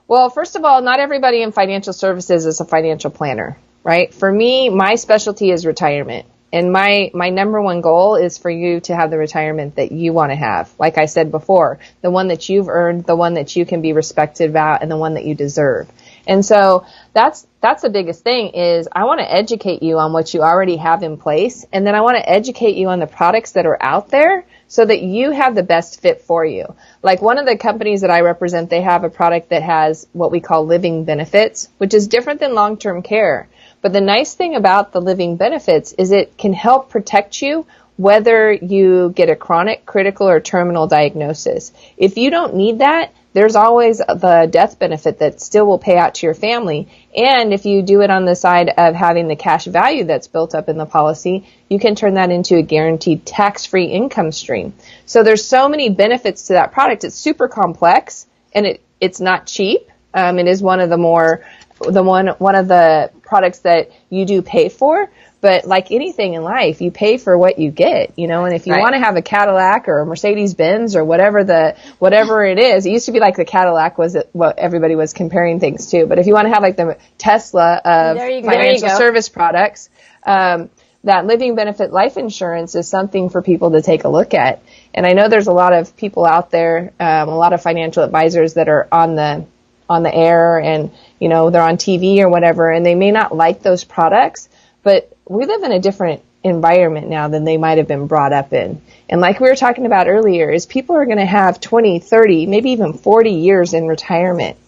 S2: Well, first of all, not everybody in financial services is a financial planner, right? For me, my specialty is retirement. And my number one goal is for you to have the retirement that you want to have. Like I said before, the one that you've earned, the one that you can be respected about, and the one that you deserve. And so that's the biggest thing is I want to educate you on what you already have in place. And then I want to educate you on the products that are out there so that you have the best fit for you. Like one of the companies that I represent, they have a product that has what we call living benefits, which is different than long-term care. But the nice thing about the living benefits is it can help protect you whether you get a chronic, critical, or terminal diagnosis. If you don't need that, there's always the death benefit that still will pay out to your family. And if you do it on the side of having the cash value that's built up in the policy, you can turn that into a guaranteed tax-free income stream. So there's so many benefits to that product. It's super complex, and it's not cheap. It is one of the products that you do pay for, but like anything in life, you pay for what you get, and if you want to have a Cadillac or a Mercedes Benz or whatever it is, it used to be like the Cadillac was what everybody was comparing things to, but if you want to have like the Tesla of financial service products, that living benefit life insurance is something for people to take a look at. And I know there's a lot of people out there, a lot of financial advisors that are on the air and, they're on TV or whatever, and they may not like those products, but we live in a different environment now than they might have been brought up in. And like we were talking about earlier, is people are going to have 20, 30, maybe even 40 years in retirement.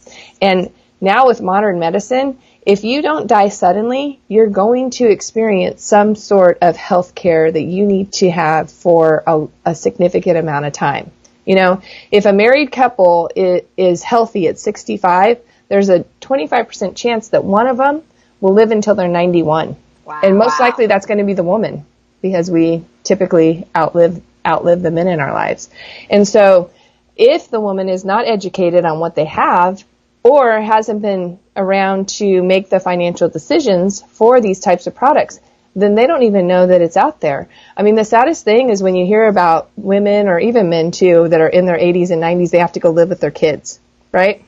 S2: And Now with modern medicine, if you don't die suddenly, you're going to experience some sort of health care that you need to have for a significant amount of time. You know, if a married couple is healthy at 65, there's a 25% chance that one of them will live until they're 91.
S1: Wow.
S2: And most likely that's going to be the woman, because we typically outlive the men in our lives. And so if the woman is not educated on what they have, or hasn't been around to make the financial decisions for these types of products, then they don't even know that it's out there. I mean, the saddest thing is when you hear about women, or even men too, that are in their 80s and 90s, they have to go live with their kids, right?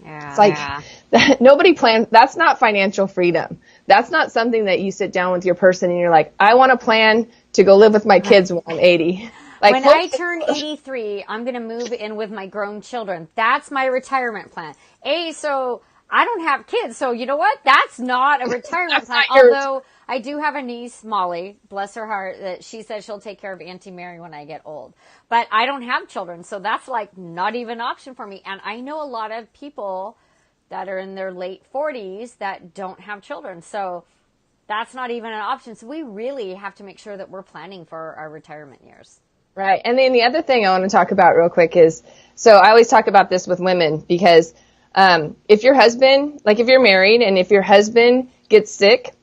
S1: Yeah.
S2: It's like, nobody plans, that's not financial freedom. That's not something that you sit down with your person and you're like, I want to plan to go live with my kids when I'm 80. Like,
S1: when I turn 83, I'm going to move in with my grown children. That's my retirement plan. So I don't have kids. So you know what? That's not a retirement plan. Although I do have a niece, Molly, bless her heart, that she says she'll take care of Auntie Mary when I get old. But I don't have children. So that's like not even an option for me. And I know a lot of people that are in their late 40s that don't have children. So that's not even an option. So we really have to make sure that we're planning for our retirement years.
S2: Right. And then the other thing I want to talk about real quick is, so I always talk about this with women, because if your husband, like if you're married and if your husband gets sick,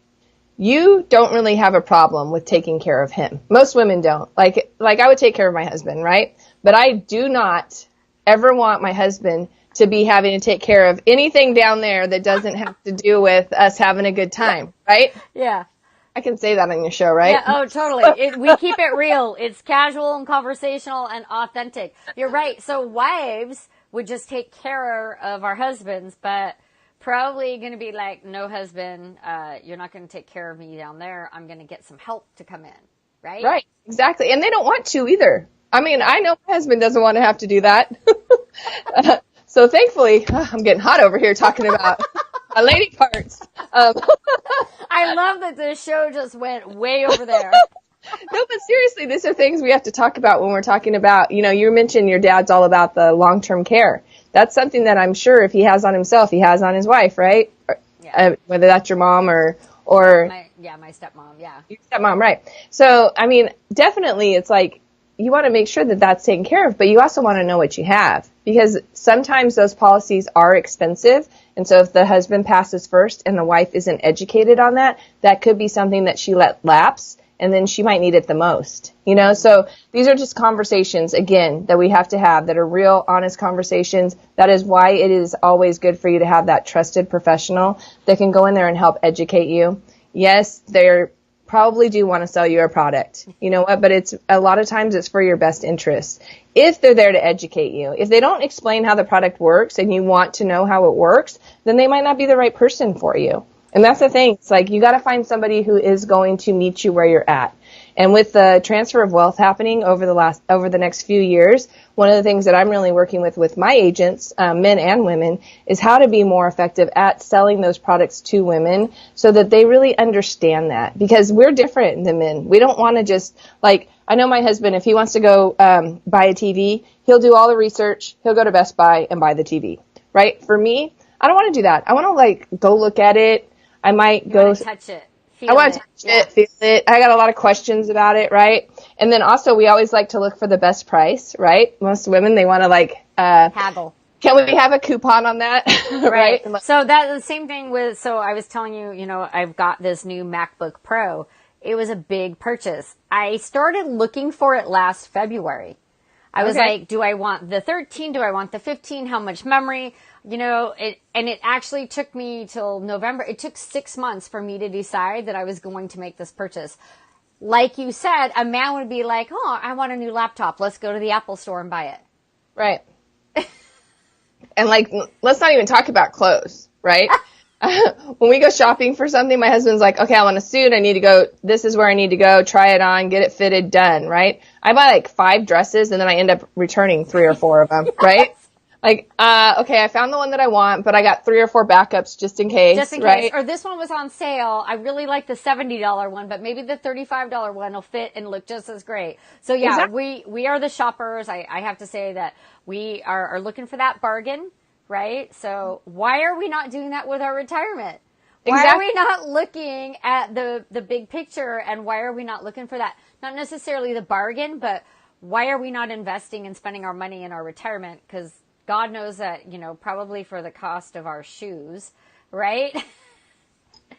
S2: you don't really have a problem with taking care of him. Most women don't. Like I would take care of my husband, right? But I do not ever want my husband to be having to take care of anything down there that doesn't have to do with us having a good time, right?
S1: Yeah.
S2: I can say that on your show, right?
S1: Yeah, oh, totally. We keep it real. It's casual and conversational and authentic. You're right. So wives would just take care of our husbands, but probably going to be like, no, husband, you're not going to take care of me down there. I'm going to get some help to come in, right?
S2: Right, exactly. And they don't want to either. I mean, I know my husband doesn't want to have to do that. So thankfully, I'm getting hot over here talking about my lady parts.
S1: I love that this show just went way over there.
S2: No, but seriously, these are things we have to talk about when we're talking about, you know, you mentioned your dad's all about the long-term care. That's something that I'm sure if he has on himself, he has on his wife, right?
S1: Yeah.
S2: Whether that's your mom or
S1: my stepmom, yeah.
S2: Your stepmom, right. So, I mean, definitely it's like, you want to make sure that that's taken care of, but you also want to know what you have, because sometimes those policies are expensive. And so if the husband passes first and the wife isn't educated on that, that could be something that she let lapse, and then she might need it the most, you know? So these are just conversations, again, that we have to have that are real, honest conversations. That is why it is always good for you to have that trusted professional that can go in there and help educate you. Yes, they're probably do want to sell you a product. You know what? But it's a lot of times it's for your best interest. If they're there to educate you, if they don't explain how the product works and you want to know how it works, then they might not be the right person for you. And that's the thing. It's like you got to find somebody who is going to meet you where you're at. And with the transfer of wealth happening over the next few years, one of the things that I'm really working with my agents, men and women, is how to be more effective at selling those products to women so that they really understand that. Because we're different than men. We don't want to just, like, I know my husband, if he wants to go buy a TV, he'll do all the research. He'll go to Best Buy and buy the TV, right? For me, I don't want to do that. I want to, like, go look at it. I might go
S1: touch it.
S2: I want to touch it, feel it. I got a lot of questions about it, right? And then also we always like to look for the best price, right? Most women, they want to like
S1: haggle.
S2: Can we have a coupon on that? Right.
S1: So that's the same thing with, so I was telling you, you know, I've got this new MacBook Pro. It was a big purchase. I started looking for it last February. I was like, do I want the 13? Do I want the 15? How much memory? You know, it actually took me till November. It took 6 months for me to decide that I was going to make this purchase. Like you said, a man would be like, oh, I want a new laptop. Let's go to the Apple store and buy it.
S2: Right. And like, let's not even talk about clothes, right? When we go shopping for something, my husband's like, okay, I want a suit. I need to go. This is where I need to go. Try it on, get it fitted, done, right? I buy like 5 dresses and then I end up returning 3 or 4 of them, right? Like, okay, I found the one that I want, but I got 3 or 4 backups just in case.
S1: Just in case. Or this one was on sale. I really like the $70 one, but maybe the $35 one will fit and look just as great. So yeah, we are the shoppers. I have to say that we are looking for that bargain. right? So why are we not doing that with our retirement? Why
S2: Exactly.
S1: are we not looking at the big picture, and why are we not looking for that? Not necessarily the bargain, but why are we not investing and spending our money in our retirement? Because God knows that, probably for the cost of our shoes, right?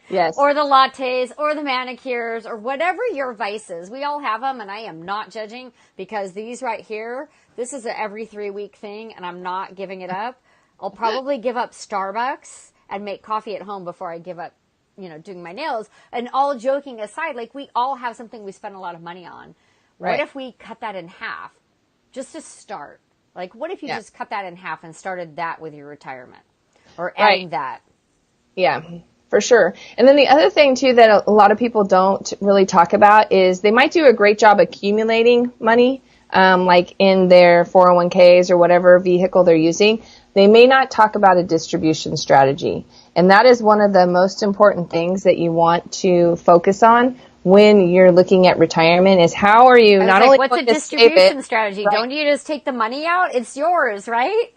S2: Yes.
S1: Or the lattes, or the manicures, or whatever your vices. We all have them, and I am not judging, because these right here, this is an every 3-week thing, and I'm not giving it up. I'll probably give up Starbucks and make coffee at home before I give up, doing my nails. And all joking aside, like, we all have something we spend a lot of money on.
S2: Right.
S1: What if we cut that in half just to start? Like, what if you just cut that in half and started that with your retirement, or adding that?
S2: Yeah, for sure. And then the other thing too that a lot of people don't really talk about is they might do a great job accumulating money, like in their 401ks or whatever vehicle they're using. They may not talk about a distribution strategy. And that is one of the most important things that you want to focus on when you're looking at retirement, is how are you not only
S1: what's a
S2: going to
S1: distribution strategy?
S2: Right.
S1: Don't you just take the money out? It's yours, right?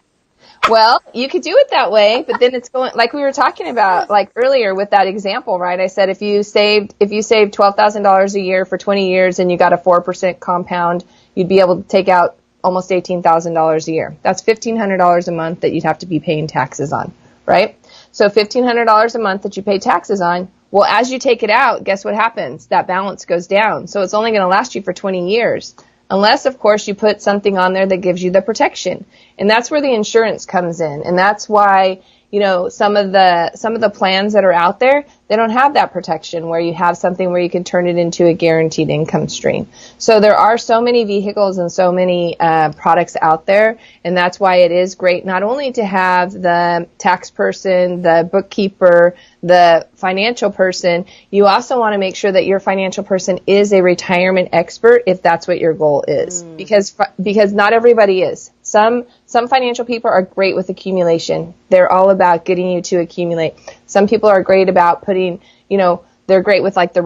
S2: Well, you could do it that way, but then it's going, like we were talking about like earlier with that example, right? I said if you saved $12,000 a year for 20 years and you got a 4% compound, you'd be able to take out almost $18,000 a year. That's $1,500 a month that you'd have to be paying taxes on, right? So $1,500 a month that you pay taxes on. Well, as you take it out, guess what happens? That balance goes down. So it's only going to last you for 20 years. Unless, of course, you put something on there that gives you the protection. And that's where the insurance comes in. And that's why, some of the plans that are out there, they don't have that protection where you have something where you can turn it into a guaranteed income stream. So there are so many vehicles and so many products out there. And that's why it is great not only to have the tax person, the bookkeeper, the financial person, you also want to make sure that your financial person is a retirement expert if that's what your goal is. Because not everybody is. Some financial people are great with accumulation. They're all about getting you to accumulate. Some people are great about putting, they're great with like the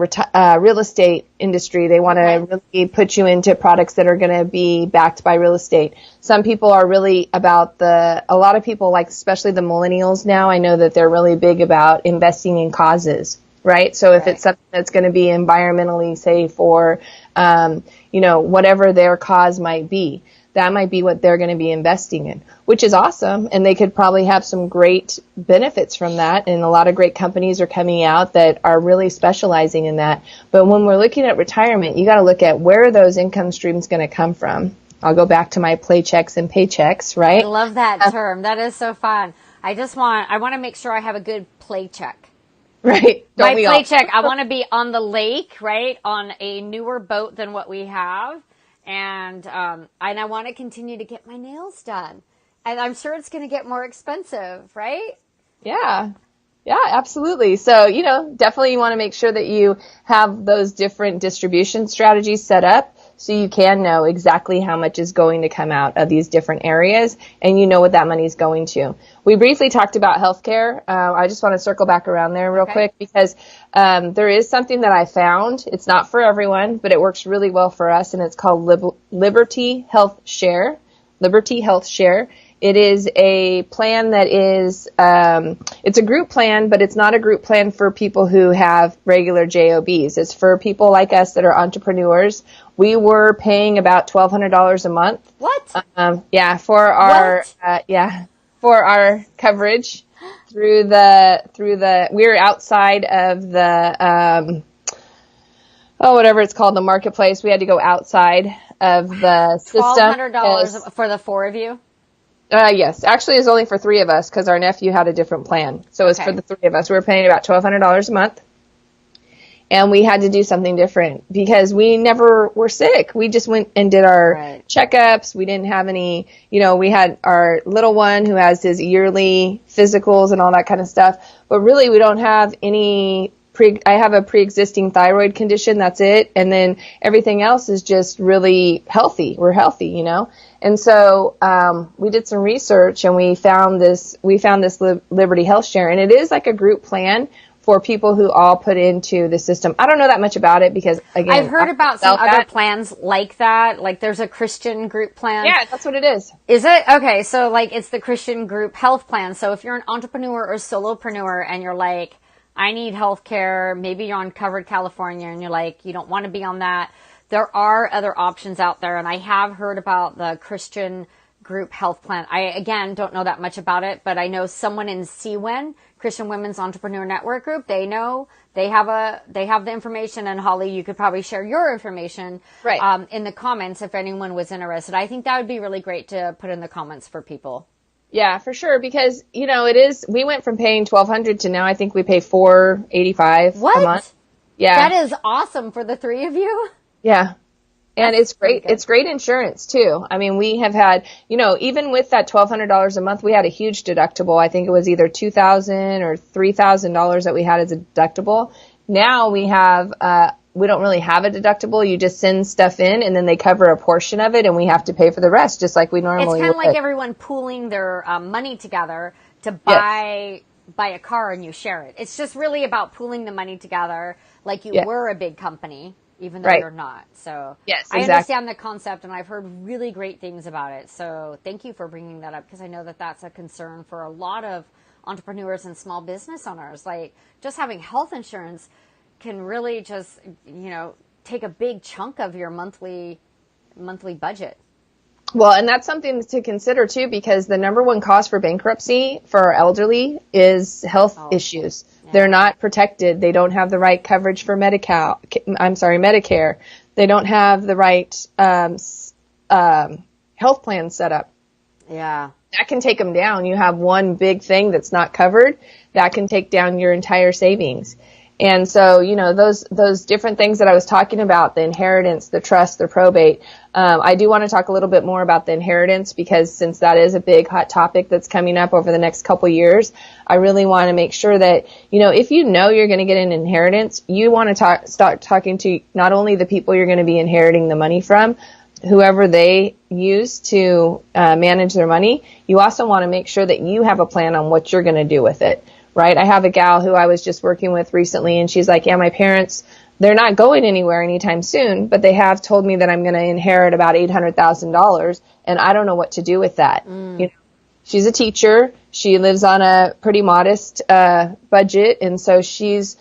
S2: real estate industry. They want to really put you into products that are going to be backed by real estate. Some people are really about a lot of people, like especially the millennials now, I know that they're really big about investing in causes, right? So if it's something that's going to be environmentally safe or, whatever their cause might be, that might be what they're going to be investing in, which is awesome. And they could probably have some great benefits from that. And a lot of great companies are coming out that are really specializing in that. But when we're looking at retirement, you got to look at where are those income streams going to come from. I'll go back to my paychecks and paychecks, right?
S1: I love that term. That is so fun. I want to make sure I have a good paycheck.
S2: Right.
S1: My paycheck, I want to be on the lake, right? On a newer boat than what we have. And I want to continue to get my nails done. And I'm sure it's going to get more expensive, right?
S2: Yeah. Yeah, absolutely. So, definitely you want to make sure that you have those different distribution strategies set up so you can know exactly how much is going to come out of these different areas and you know what that money is going to. We briefly talked about healthcare. I just want to circle back around there real quick because there is something that I found. It's not for everyone, but it works really well for us, and it's called Liberty Health Share. Liberty Health Share. It is a plan that is, it's a group plan, but it's not a group plan for people who have regular JOBs. It's for people like us that are entrepreneurs. We were paying about $1,200 a month.
S1: What?
S2: For our coverage through the, we're outside of the, whatever it's called, the marketplace. We had to go outside of the system.
S1: $1,200 for the four of you?
S2: Yes. Actually, it's only for three of us because our nephew had a different plan. So it's for the three of us. We were paying about $1,200 a month. And we had to do something different because we never were sick. We just went and did our checkups. We didn't have any, we had our little one who has his yearly physicals and all that kind of stuff. But really, we don't have any I have a pre-existing thyroid condition. That's it. And then everything else is just really healthy. We're healthy, And so, we did some research and we found this Liberty Health Share, and it is like a group plan for people who all put into the system. I don't know that much about it because, again,
S1: I've heard about some other plans like that. Like there's a Christian group plan.
S2: Yeah, that's what it is.
S1: Is it? Okay, so like it's the Christian group health plan. So if you're an entrepreneur or solopreneur and you're like, I need health care, maybe you're on Covered California and you're like, you don't want to be on that. There are other options out there. And I have heard about the Christian group health plan. I, again, don't know that much about it, but I know someone in CWEN, Christian Women's Entrepreneur Network Group, they know, they have the information, and Hawley, you could probably share your information
S2: right.
S1: In the comments if anyone was interested. I think that would be really great to put in the comments for people.
S2: Yeah, for sure, because, you know, it is, we went from paying $1,200 to now I think we pay $485 a month. Yeah.
S1: That is awesome for the three of you.
S2: Yeah. And
S1: That's
S2: it's great. It's great insurance too. I mean, we have had, you know, even with that $1,200 a month, we had a huge deductible. I think it was either $2,000 or $3,000 that we had as a deductible. Now we have, we don't really have a deductible. You just send stuff in and then they cover a portion of it and we have to pay for the rest just like we normally would.
S1: It's kind of like everyone pooling their money together to buy a car and you share it. It's just really about pooling the money together like you were a big company. Even though you're not. So
S2: yes,
S1: I understand the concept and I've heard really great things about it. So thank you for bringing that up because I know that that's a concern for a lot of entrepreneurs and small business owners. Like just having health insurance can really just, you know, take a big chunk of your monthly budget.
S2: Well, and that's something to consider too, because the number one cause for bankruptcy for our elderly is health issues. Yeah. They're not protected. They don't have the right coverage for Medicare. They don't have the right health plan set up.
S1: Yeah.
S2: That can take them down. You have one big thing that's not covered. That can take down your entire savings. And so, you know, those different things that I was talking about, the inheritance, the trust, the probate, I do want to talk a little bit more about the inheritance because since that is a big hot topic that's coming up over the next couple years, I really want to make sure that, you know, if you know you're going to get an inheritance, you want to start talking to not only the people you're going to be inheriting the money from, whoever they use to manage their money, you also want to make sure that you have a plan on what you're going to do with it. Right? I have a gal who I was just working with recently and she's like, yeah, my parents, they're not going anywhere anytime soon, but they have told me that I'm going to inherit about $800,000 and I don't know what to do with that. You know, she's a teacher. She lives on a pretty modest budget. And so she's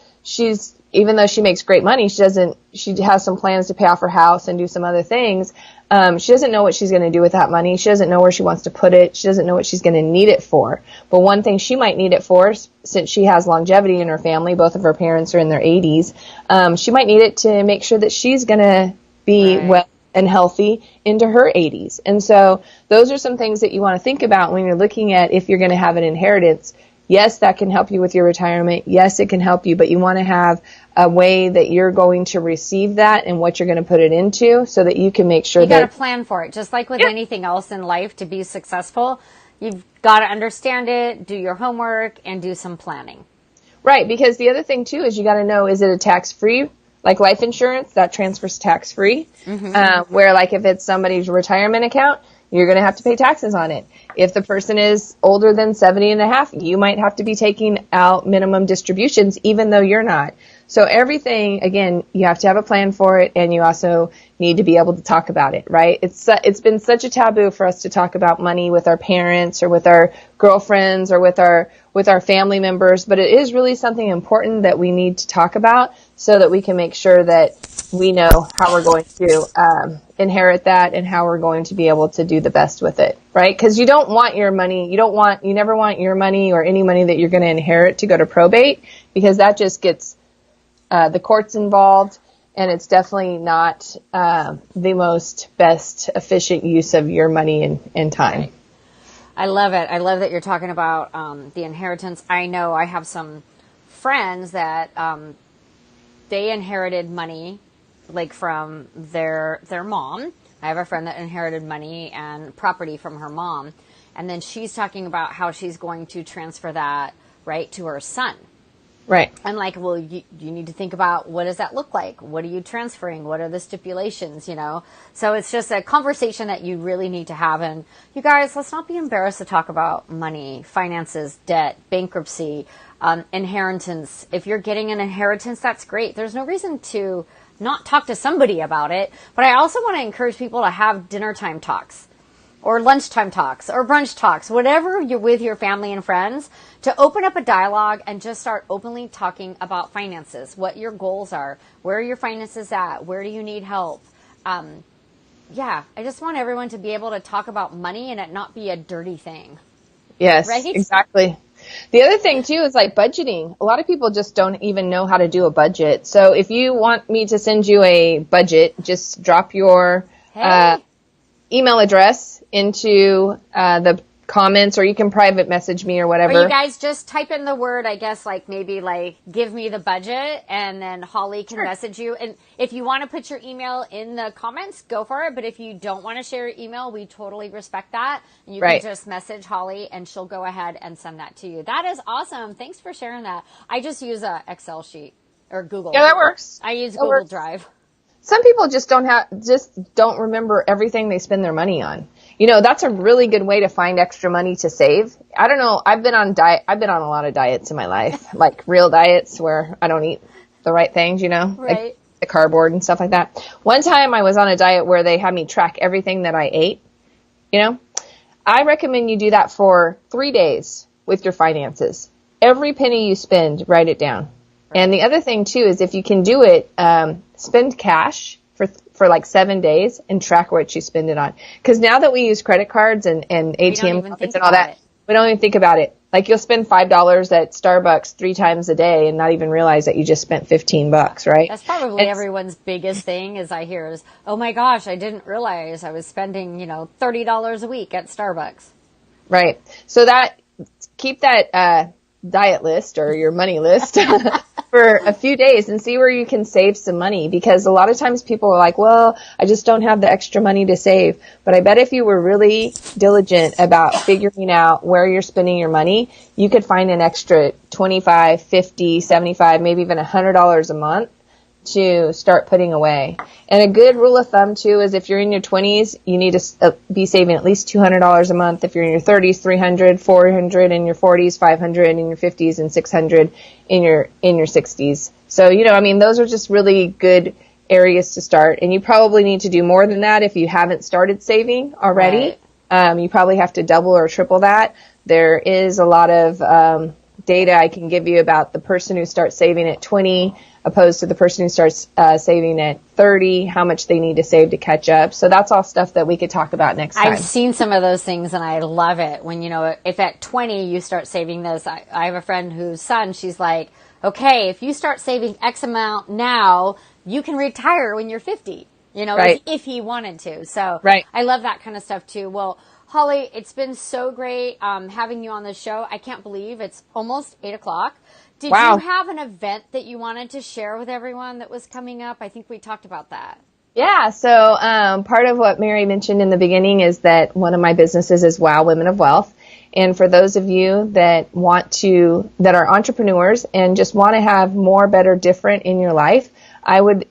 S2: even though she makes great money, she has some plans to pay off her house and do some other things. She doesn't know what she's going to do with that money. She doesn't know where she wants to put it. She doesn't know what she's going to need it for. But one thing she might need it for, since she has longevity in her family, both of her parents are in their 80s, she might need it to make sure that she's going to be well and healthy into her 80s. And so those are some things that you want to think about when you're looking at if you're going to have an inheritance. Yes, that can help you with your retirement. Yes, it can help you, but you want to have a way that you're going to receive that and what you're going to put it into so that you can make sure that... You
S1: got to plan for it. Just like with anything else in life to be successful, you've got to understand it, do your homework, and do some planning.
S2: Right, because the other thing, too, is you got to know, is it a tax-free? Like life insurance, that transfers tax-free. Where like if it's somebody's retirement account, you're going to have to pay taxes on it. If the person is older than 70 and a half, you might have to be taking out minimum distributions, even though you're not. So everything, again, you have to have a plan for it, and you also need to be able to talk about it, right? It's been such a taboo for us to talk about money with our parents or with our girlfriends or with our family members, but it is really something important that we need to talk about so that we can make sure that we know how we're going to inherit that and how we're going to be able to do the best with it, right? Because you don't want your money, you never want your money or any money that you're going to inherit to go to probate, because that just gets the courts involved, and it's definitely not the most best efficient use of your money and time.
S1: Right. I love it. I love that you're talking about the inheritance. I know I have some friends that they inherited money like from their mom. I have a friend that inherited money and property from her mom, and then she's talking about how she's going to transfer that right to her son.
S2: Right.
S1: And like, well, you need to think about, what does that look like? What are you transferring? What are the stipulations, So it's just a conversation that you really need to have. And you guys, let's not be embarrassed to talk about money, finances, debt, bankruptcy, inheritance. If you're getting an inheritance, that's great. There's no reason to not talk to somebody about it. But I also want to encourage people to have dinner time talks, or lunchtime talks, or brunch talks, whatever you're with your family and friends, to open up a dialogue and just start openly talking about finances, what your goals are, where are your finances at, where do you need help. I just want everyone to be able to talk about money and it not be a dirty thing.
S2: Yes,
S1: right?
S2: Exactly. The other thing too is like budgeting. A lot of people just don't even know how to do a budget. So if you want me to send you a budget, just drop your email address into the comments, or you can private message me or whatever.
S1: Or you guys just type in the word, I guess, maybe give me the budget, and then Hawley can message you. And if you want to put your email in the comments, go for it. But if you don't want to share your email, we totally respect that. And you can just message Hawley and she'll go ahead and send that to you. That is awesome. Thanks for sharing that. I just use a Excel sheet or Google.
S2: Yeah, that works.
S1: I use Google Drive.
S2: Some people just don't remember everything they spend their money on. That's a really good way to find extra money to save. I don't know. I've been on a lot of diets in my life, like real diets where I don't eat the right things, like the cardboard and stuff like that. One time I was on a diet where they had me track everything that I ate. I recommend you do that for 3 days with your finances. Every penny you spend, write it down. Right. And the other thing too is, if you can do it, spend cash for like 7 days and track what you spend it on. Because now that we use credit cards and ATM cards and all that, we don't even think about it. Like, you'll spend $5 at Starbucks 3 times a day and not even realize that you just spent $15, right?
S1: That's probably everyone's biggest thing is, oh my gosh, I didn't realize I was spending, $30 a week at Starbucks. Right.
S2: So keep that diet list or your money list for a few days and see where you can save some money, because a lot of times people are like, well, I just don't have the extra money to save. But I bet if you were really diligent about figuring out where you're spending your money, you could find an extra $25, $50, $75, maybe even $100 a month to start putting away. And a good rule of thumb too is, if you're in your 20s, you need to be saving at least $200 a month. If you're in your 30s, $300, $400 in your 40s, $500 in your 50s, and $600 in your 60s. So, those are just really good areas to start. And you probably need to do more than that if you haven't started saving already. Right. You probably have to double or triple that. There is a lot of data I can give you about the person who starts saving at 20 opposed to the person who starts saving at 30, how much they need to save to catch up. So that's all stuff that we could talk about next time.
S1: I've seen some of those things and I love it. When, if at 20 you start saving this, I have a friend whose son, she's like, okay, if you start saving X amount now, you can retire when you're 50, if he wanted to. So I love that kind of stuff too. Well, Hawley, it's been so great having you on the show. I can't believe it's almost 8 o'clock. Did you have an event that you wanted to share with everyone that was coming up? I think we talked about that.
S2: Yeah, so part of what Mary mentioned in the beginning is that one of my businesses is Wow Women of Wealth. And for those of you that that are entrepreneurs and just want to have more, better, different in your life, I would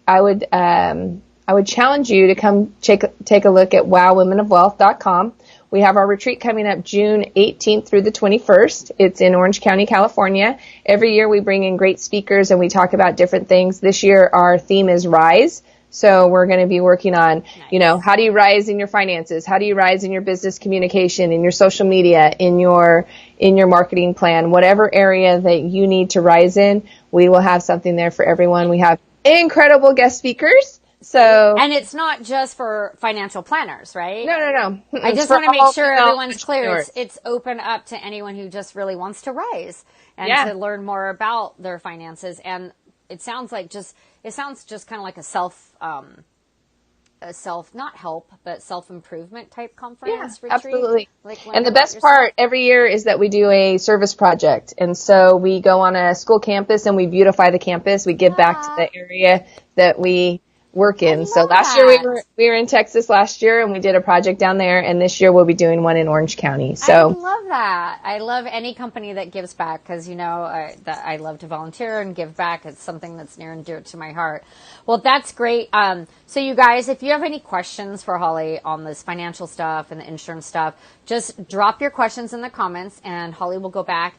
S2: challenge you to come take a look at wowwomenofwealth.com. We have our retreat coming up June 18th through the 21st. It's in Orange County, California. Every year we bring in great speakers and we talk about different things. This year our theme is Rise. So we're going to be working on, how do you rise in your finances? How do you rise in your business communication, in your social media, in your marketing plan? Whatever area that you need to rise in, we will have something there for everyone. We have incredible guest speakers.
S1: And it's not just for financial planners, right?
S2: No.
S1: I just want to make sure everyone's clear. It's open up to anyone who just really wants to rise and to learn more about their finances. And it sounds just kind of like a not help, but self-improvement type conference retreat.
S2: Absolutely. And the best part every year is that we do a service project. And so we go on a school campus and we beautify the campus. We give back to the area that we work in. So
S1: love
S2: last year
S1: that.
S2: we were in Texas last year and we did a project down there, and this year we'll be doing one in Orange County.
S1: I
S2: So
S1: love that. I love any company that gives back because, I love to volunteer and give back. It's something that's near and dear to my heart. Well, that's great. So you guys, if you have any questions for Hawley on this financial stuff and the insurance stuff, just drop your questions in the comments and Hawley will go back,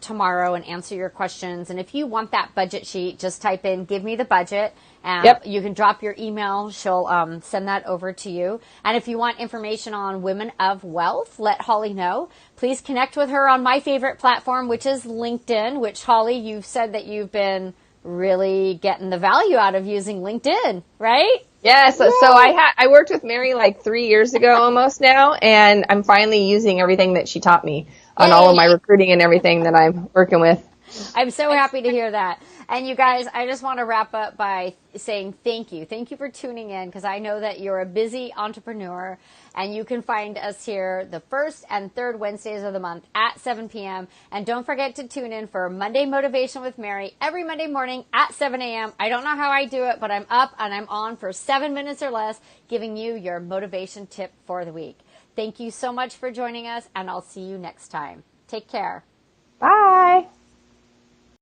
S1: tomorrow and answer your questions. And if you want that budget sheet, just type in, give me the budget.
S2: Yep.
S1: You can drop your email. She'll send that over to you. And if you want information on Women of Wealth, let Hawley know. Please connect with her on my favorite platform, which is LinkedIn, which, Hawley, you've said that you've been really getting the value out of using LinkedIn, right?
S2: Yes. So I worked with Mary like 3 years ago almost now, and I'm finally using everything that she taught me on all of my recruiting and everything that I'm working with.
S1: I'm so happy to hear that. And you guys, I just want to wrap up by saying thank you. Thank you for tuning in because I know that you're a busy entrepreneur and you can find us here the first and third Wednesdays of the month at 7 p.m. And don't forget to tune in for Monday Motivation with Mary every Monday morning at 7 a.m. I don't know how I do it, but I'm up and I'm on for 7 minutes or less giving you your motivation tip for the week. Thank you so much for joining us and I'll see you next time. Take care.
S2: Bye.